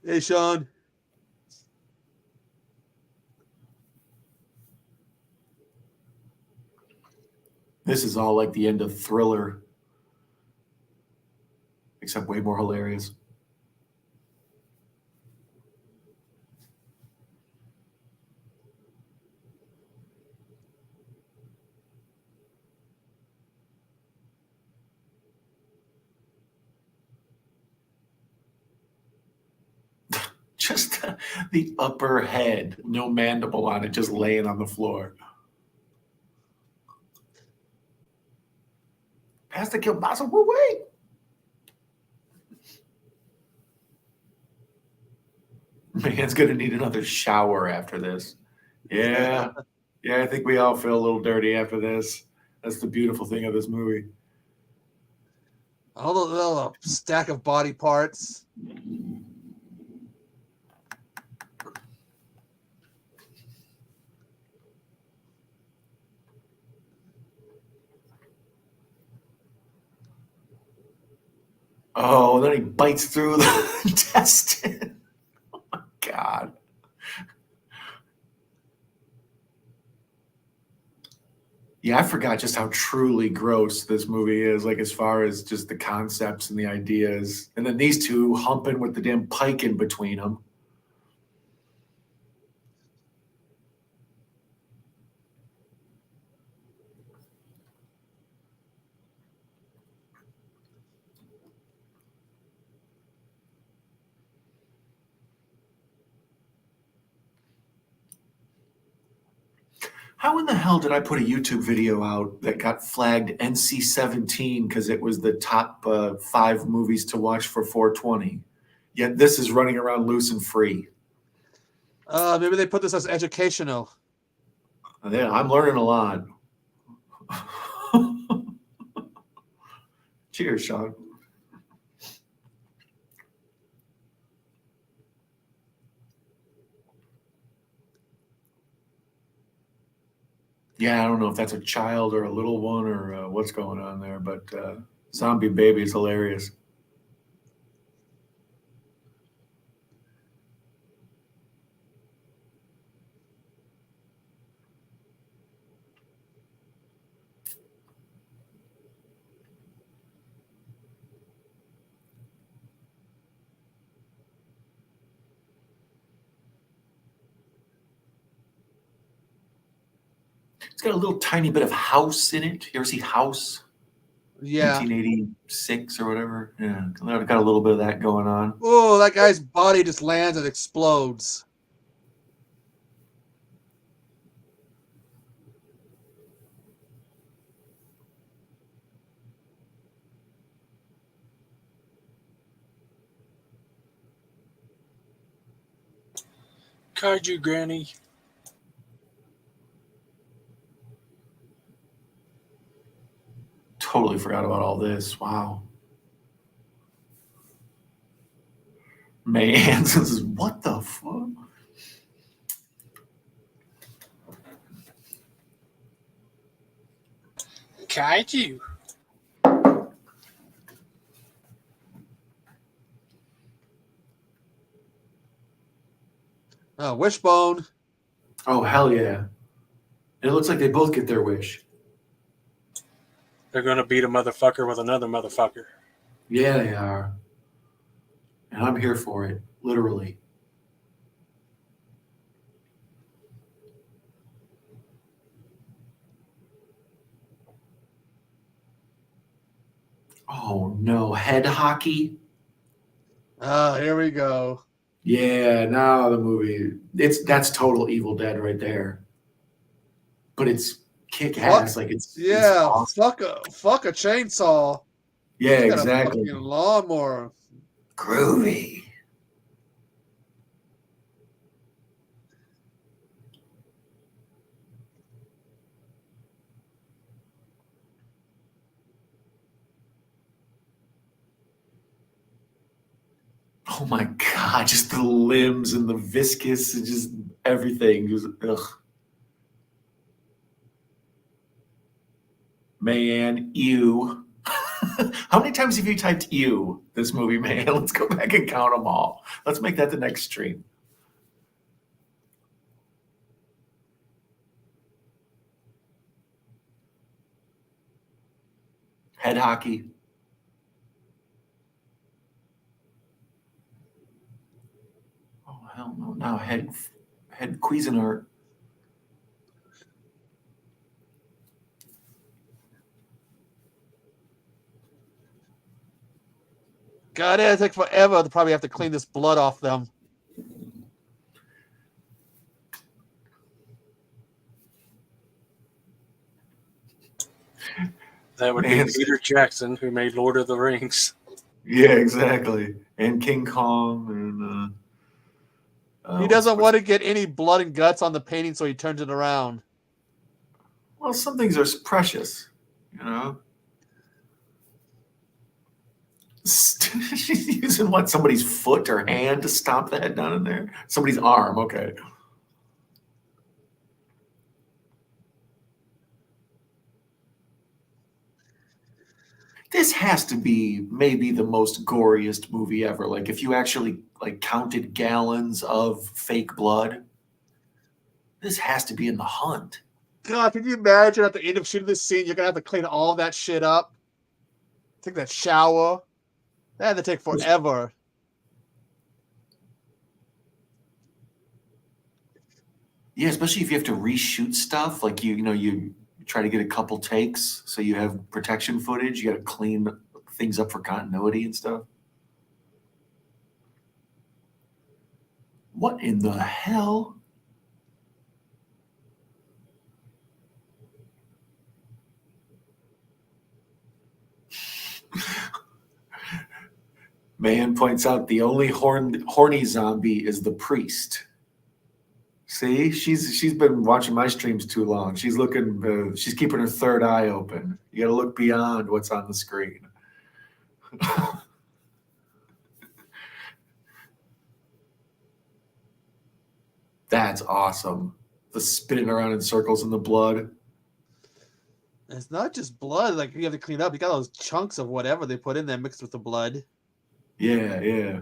Hey, Sean. This is all like the end of Thriller, except way more hilarious. Just the upper head, no mandible on it, just laying on the floor. Pass the kielbasa away. Man's gonna need another shower after this. Yeah. Yeah, I think we all feel a little dirty after this. That's the beautiful thing of this movie. All the little stack of body parts. Oh, then he bites through the intestine. Oh my God. Yeah, I forgot just how truly gross this movie is, like as far as just the concepts and the ideas. And then these two humping with the damn pike in between them. How in the hell did I put a YouTube video out that got flagged NC-17 because it was the top 5 movies to watch for 420? Yet this is running around loose and free. Maybe they put this as educational. Yeah, I'm learning a lot. Cheers, Sean. Yeah, I don't know if that's a child or a little one or what's going on there, but Zombie Baby is hilarious. It's got a little tiny bit of House in it. You ever see House? Yeah. 1986 or whatever. Yeah, got a little bit of that going on. Oh, that guy's body just lands and explodes. Kaiju Granny. forgot about all this. Wow. May Hansen says, what the fuck? Kaiju. Wishbone. Oh, hell yeah. It looks like they both get their wish. They're gonna beat a motherfucker with another motherfucker. Yeah, they are. And I'm here for it, literally. Oh no, head hockey. Here we go. Yeah, now the movie. That's total Evil Dead right there. But it's kick ass. Like it's awesome. fuck a chainsaw. Yeah, He's got exactly. a fucking lawnmower. Groovy. Oh my god, just the limbs and the viscous and just everything. Just, ugh. Man, ew. How many times have you typed ew this movie, man? Let's go back and count them all. Let's make that the next stream. Head hockey. Oh hell no! Now head Cuisinart. God, it'll take forever to probably have to clean this blood off them. That would be Peter Jackson, who made Lord of the Rings. Yeah, exactly. And King Kong and he doesn't want to get any blood and guts on the painting, so he turns it around. Well, some things are precious, you know. She's using what, somebody's foot or hand to stomp the head down in there? Somebody's arm, okay. This has to be maybe the most goriest movie ever. Like if you actually like counted gallons of fake blood, this has to be in The Hunt. God, can you imagine at the end of shooting this scene, you're gonna have to clean all that shit up? Take that shower. That had to take forever. Yeah, especially if you have to reshoot stuff. Like you try to get a couple takes so you have protection footage. You got to clean things up for continuity and stuff. What in the hell? Man points out the only horny zombie is the priest. See, she's been watching my streams too long. She's looking. She's keeping her third eye open. You got to look beyond what's on the screen. That's awesome. The spinning around in circles in the blood. It's not just blood. Like you have to clean up. You got those chunks of whatever they put in there mixed with the blood. Yeah, yeah.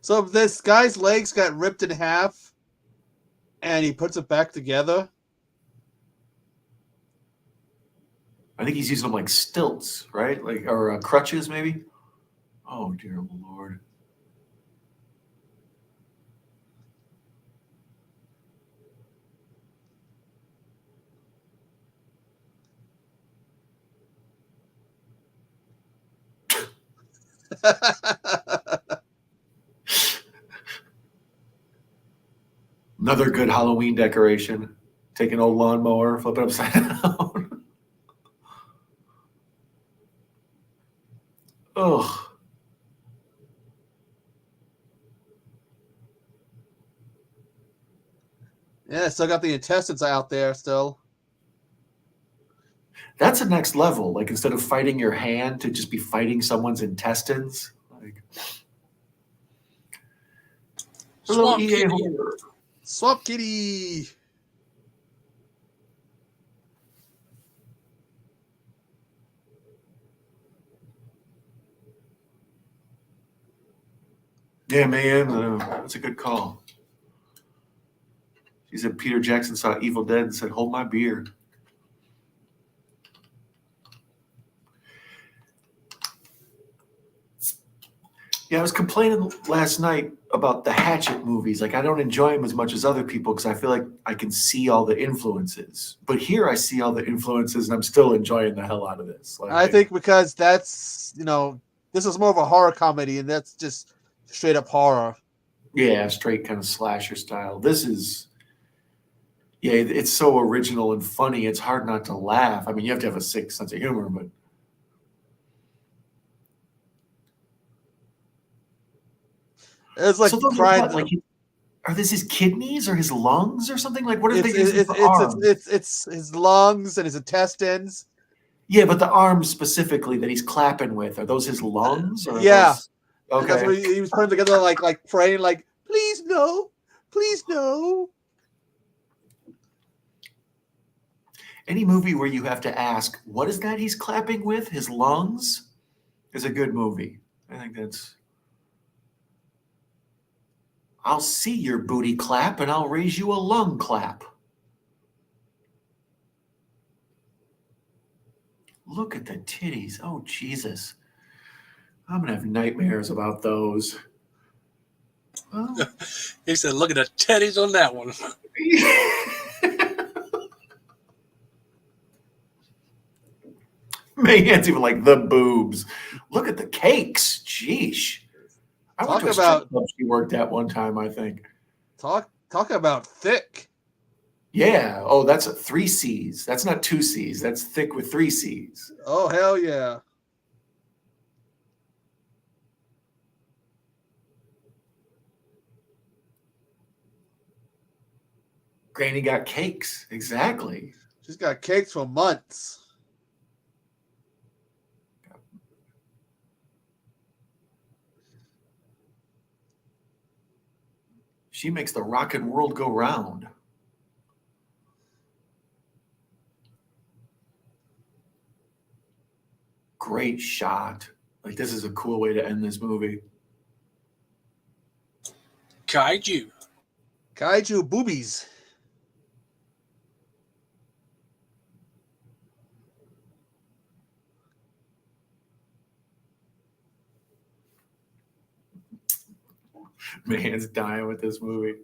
So if this guy's legs got ripped in half and he puts it back together. I think he's using them like stilts, right? Like or crutches, maybe. Oh dear Lord. Another good Halloween decoration. Take an old lawnmower, flip it upside down. Ugh. Yeah, still got the intestines out there still. That's a next level. Like instead of fighting your hand, to just be fighting someone's intestines. Like, hello, Swamp EA Kitty. Horror. Swamp Kitty. Yeah, man, that's a good call. She said Peter Jackson saw Evil Dead and said, "Hold my beer." Yeah, I was complaining last night about the Hatchet movies. Like, I don't enjoy them as much as other people because I feel like I can see all the influences. But here I see all the influences and I'm still enjoying the hell out of this. Like, I think because that's, this is more of a horror comedy, and that's just straight up horror. yeah, straight kind of slasher style. This is, yeah, it's so original and funny. It's hard not to laugh. I mean, you have to have a sick sense of humor, but It's like so those are crying. what? Like, are this his kidneys or his lungs or something? Like, what are they It's using it's for it's, arms? it's his lungs and his intestines. Yeah, but the arms specifically that he's clapping with, are those his lungs? Or are Yeah, those... and that's Okay. what he was putting together, like praying, like please no, please no. Any movie where you have to ask, what is that he's clapping with? His lungs? Is a good movie. I think that's. I'll see your booty clap and I'll raise you a lung clap. Look at the titties. Oh, Jesus. I'm going to have nightmares about those. Well, He said, "Look at the teddies on that one." Man's even like the boobs. Look at the cakes. Jeesh. I went Talk to a about strip club she worked at one time, I think. talk about thick. Yeah. Oh, that's a 3 C's. That's not 2 C's. That's thick with 3 C's. Oh hell yeah. Granny got cakes. Exactly. She's got cakes for months. She makes the rockin' world go round. Great shot. Like, this is a cool way to end this movie. Kaiju. Kaiju boobies. Man's dying with this movie.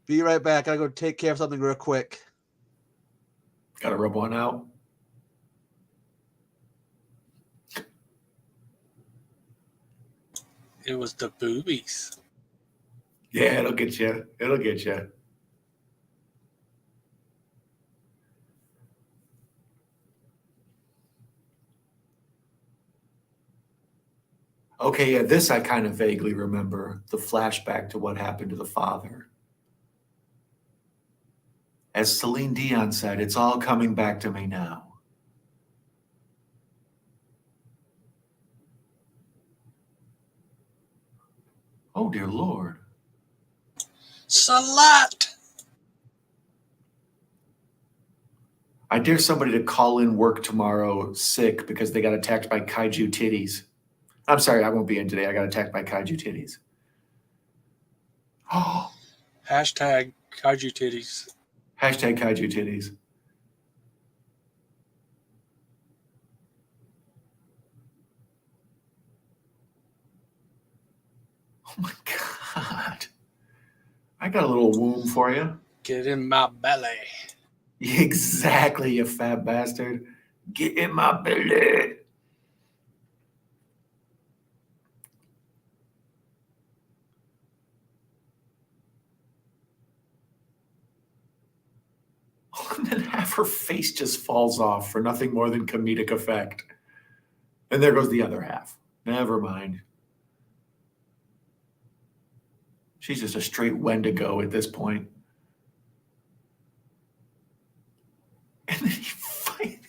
Be right back. Gotta go take care of something real quick. Gotta rub one out. It was the boobies. Yeah, it'll get you. It'll get you. Okay, yeah, this I kind of vaguely remember. The flashback to what happened to the father. As Celine Dion said, it's all coming back to me now. Oh, dear Lord. Salat. I dare somebody to call in work tomorrow sick because they got attacked by kaiju titties. I'm sorry, I won't be in today. I got attacked by kaiju titties. Oh, Hashtag kaiju titties. hashtag kaiju titties. Oh my God. I got a little womb for you. Get in my belly. Exactly, you fat bastard. Get in my belly. of her face just falls off for nothing more than comedic effect. And there goes the other half. Never mind. She's just a straight Wendigo at this point. And then he fights.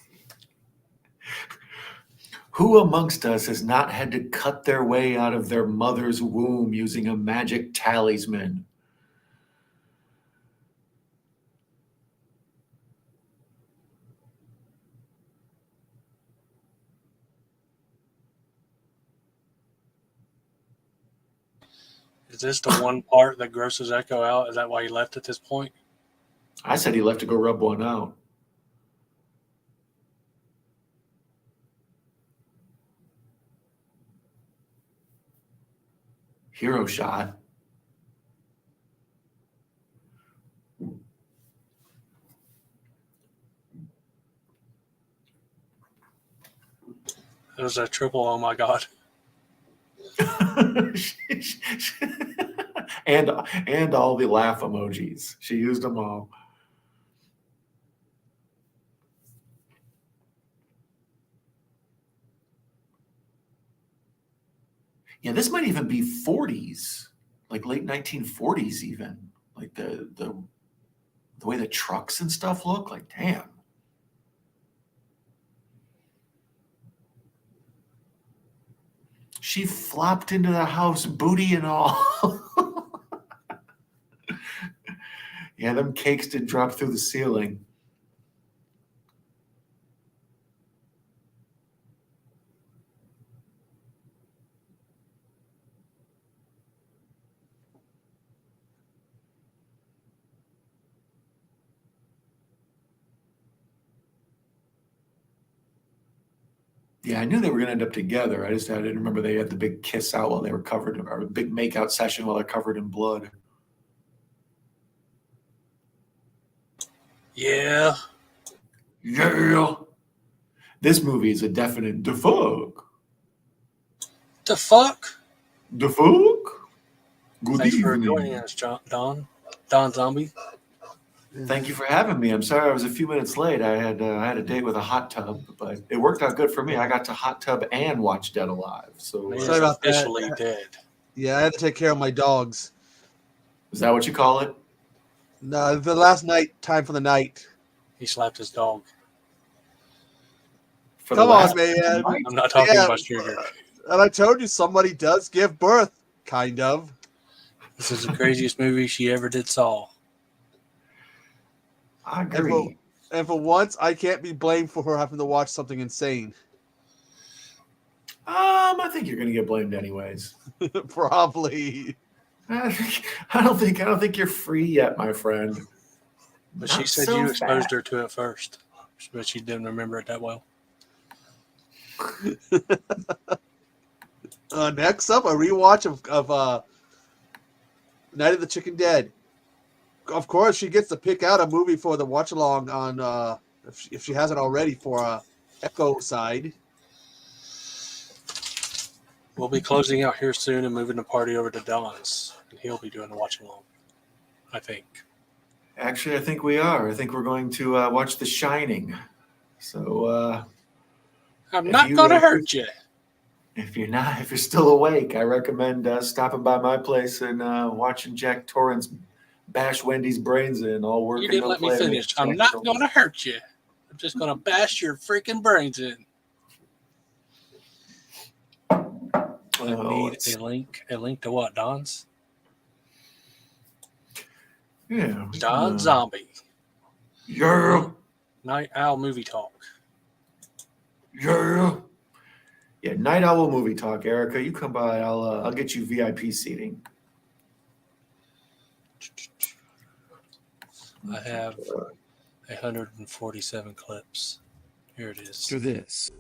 Who amongst us has not had to cut their way out of their mother's womb using a magic talisman? Is this the one part that grosses Echo out? Is that why he left at this point? I said he left to go rub one out. Hero shot. It was a triple, oh my God. and all the laugh emojis. She used them all. Yeah, this might even be 40s, like late 1940s even. Like the way the trucks and stuff look, like damn. She flopped into the house, booty and all. Yeah, them cakes did drop through the ceiling. Yeah, I knew they were going to end up together. I didn't remember they had the big kiss out while they were covered, or a big makeout session while they're covered in blood. Yeah. Yeah. This movie is a definite the fuck. The fuck? The fuck? Good Thanks for evening. joining us, Don Zombie. Thank you for having me. I'm sorry I was a few minutes late. I had a date with a hot tub, but it worked out good for me. I got to hot tub and watch Dead Alive. So Man, Sorry about that. officially dead. Yeah, I had to take care of my dogs. is that what you call it? No, the last night, time for the night. He slapped his dog. For Come the on, last man. night? I'm not talking Yeah. about Sugar. And I told you somebody does give birth, kind of. This is the craziest movie she ever did saw. I agree. And for once, I can't be blamed for her having to watch something insane. I think you're gonna get blamed anyways. Probably. I don't think you're free yet, my friend. But she Not said so you exposed fast. her to it first. But she didn't remember it that well. Next up, a rewatch of Night of the Chicken Dead. Of course, she gets to pick out a movie for the watch-along on, if she hasn't already, for Echo side. We'll be closing out here soon and moving the party over to Don's. And he'll be doing the watch-along, I think. Actually, I think we are. I think we're going to watch The Shining. So I'm If not you- going to hurt you. if you're still awake, I recommend stopping by my place and watching Jack Torrance bash Wendy's brains in, all working. You didn't no let me play to finish. make I'm Jack not Torrance- going to hurt you. I'm just going to bash your freaking brains in. I need it's- a link to what, Don's? Yeah. Don Zombie. Yeah. Night Owl Movie Talk. Yeah. Yeah. Night Owl Movie Talk, Erica. You come by. I'll get you VIP seating. I have 147 clips. Here it is. To this.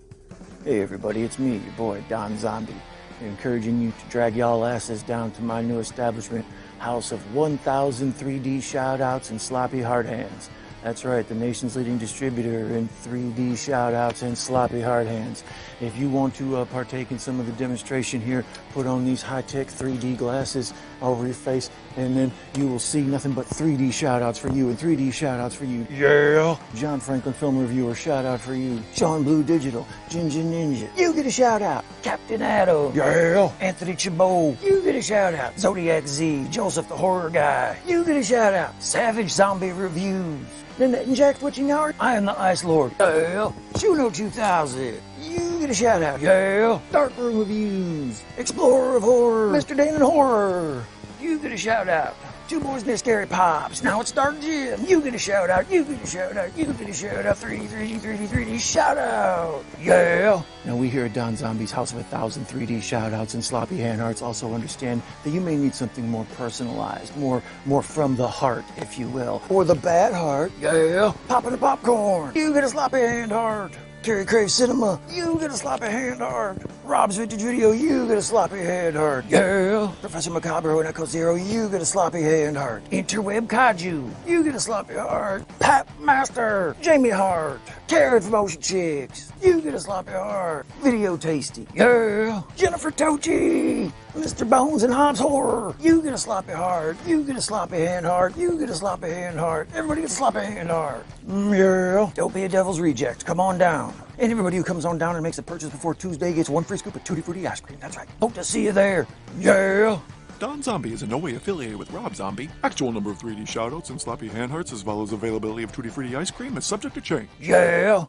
Hey everybody, it's me, your boy, Don Zombie, encouraging you to drag y'all asses down to my new establishment, House of 1,000 3D shoutouts and sloppy hard hands. That's right, the nation's leading distributor in 3D shoutouts and sloppy hard hands. If you want to partake in some of the demonstration here, put on these high-tech 3D glasses over your face, and then you will see nothing but 3D shoutouts for you and 3D shoutouts for you. Yeah! John Franklin Film Reviewer, shout out for you. Sean Blue Digital, Ginger Ninja, you get a shout out. Captain Adam, yeah! Anthony Chabot, you get a shout out. Zodiac Z, Joseph the Horror Guy, you get a shout out. Savage Zombie Reviews. Ndead and Jack Watchalong, I am the Ice Lord. Yeah. Shuno 2000. You get a shout out. Yeah. Dark Room Reviews. Explorer of Horror. Mr. Dan and Horror. You get a shout out. Two Boys Near Scary Pops. Now it's Dark Jim. You get a shout out. You get a shout out. You get a shout out. 3D shout out. Yeah. Now we here at Don Zombie's House of 1,000 3D shout outs and sloppy hand hearts also understand that you may need something more personalized, more from the heart, if you will. Or the bad heart. Yeah. Popping the popcorn. You get a sloppy hand heart. Terry Crave Cinema, you get a sloppy hand heart. Rob's Vintage Video, you get a sloppy hand heart. Yeah. Professor Macabre and Echo Zero, you get a sloppy hand heart. Interweb Kaiju, you get a sloppy heart. Pat Master, Jamie Hart. Carrot from Ocean Chicks, you get a sloppy heart. Video Tasty, yeah. Jennifer Tochi, Mr.Bones and Hobbs Horror, you get a sloppy heart. You get a sloppy hand heart. You get a sloppy hand heart. Everybody gets a sloppy hand heart. Yeah. Don't be a devil's reject. Come on down. And everybody who comes on down and makes a purchase before Tuesday gets one free scoop of Tutti Frutti ice cream. That's right. Hope to see you there. Yeah. Don Zombie is in no way affiliated with Rob Zombie. Actual number of 3D shoutouts and sloppy hand hearts, as well as availability of Tutti Frutti ice cream, is subject to change. Yeah.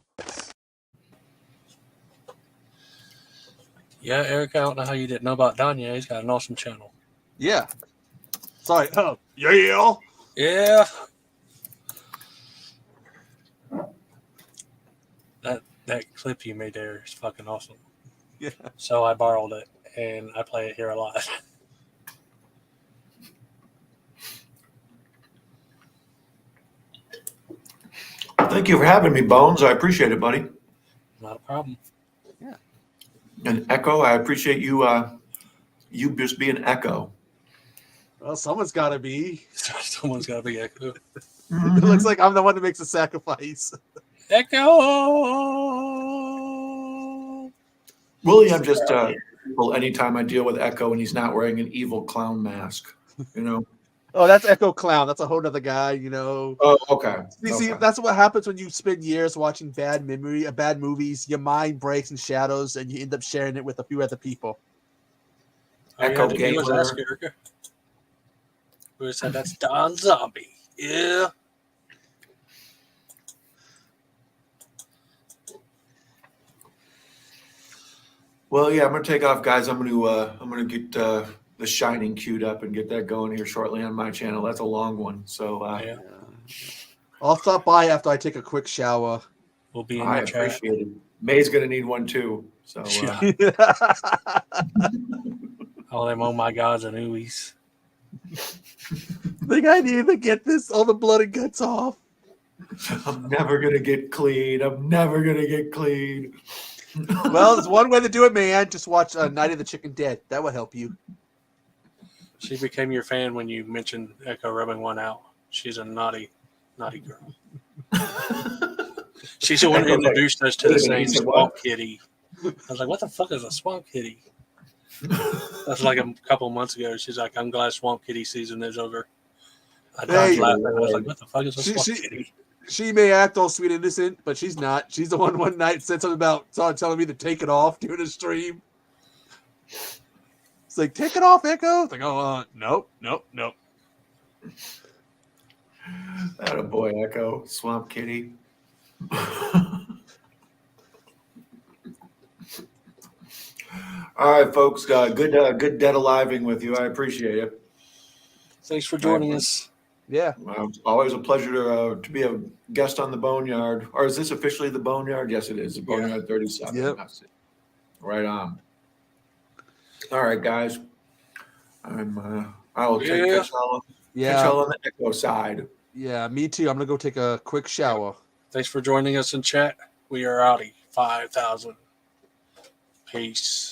Yeah, Eric, I don't know how you didn't know about Danya. He's got an awesome channel. Yeah. Sorry. Oh, yeah. Yeah. That clip you made there is fucking awesome. Yeah. So I borrowed it, and I play it here a lot. Thank you for having me, Bones. I appreciate it, buddy. Not a problem. Yeah. And Echo, I appreciate you. You just being Echo. Well, someone's got to be. Someone's got to be Echo. It looks like I'm the one that makes the sacrifice. Echo. Really, I'm just well. Anytime I deal with Echo and he's not wearing an evil clown mask, you know. Oh, that's Echo Clown. That's a whole other guy, you know. Oh, okay. See, that's what happens when you spend years watching bad movies. Your mind breaks in shadows, and you end up sharing it with a few other people. Echo Gamer. We said that's Don Zombie. Yeah. Well, yeah, I'm gonna take off, guys. I'm gonna get The Shining queued up and get that going here shortly on my channel. That's a long one, so yeah. I'll stop by after I take a quick shower. We'll be in I the chat. appreciate it. May's gonna need one too. So all them oh my gods and oohies. Think I need to get all the blood and guts off. I'm never gonna get clean. I'm never gonna get clean. Well, there's one way to do it, man. Just watch Night of the Chicken Dead. That would help you. She became your fan when you mentioned Echo rubbing one out. She's a naughty girl. She's the one who introduced us to the saying swamp kitty. I was like, what the fuck is a swamp kitty? That's like a couple months ago. She's like, I'm glad swamp kitty season is over. I died laughing. I was like, what the fuck is a swamp kitty? She may act all sweet and innocent, but she's not. She's the one night said something about telling me to take it off during a stream. It's like, take it off, Echo. It's like, nope. That a boy, Echo. Swamp kitty. All right, folks. Good dead aliving with you. I appreciate it. Thanks for joining us. Yeah. It's always a pleasure to be a guest on the Boneyard. Or is this officially the Boneyard? Yes, it is. The Boneyard 37. Yep. That's it. Right on. All right, guys. I will take catch y'all on the Echo side. Yeah, me too. I'm gonna go take a quick shower. Thanks for joining us in chat. We are outie 5,000. Peace.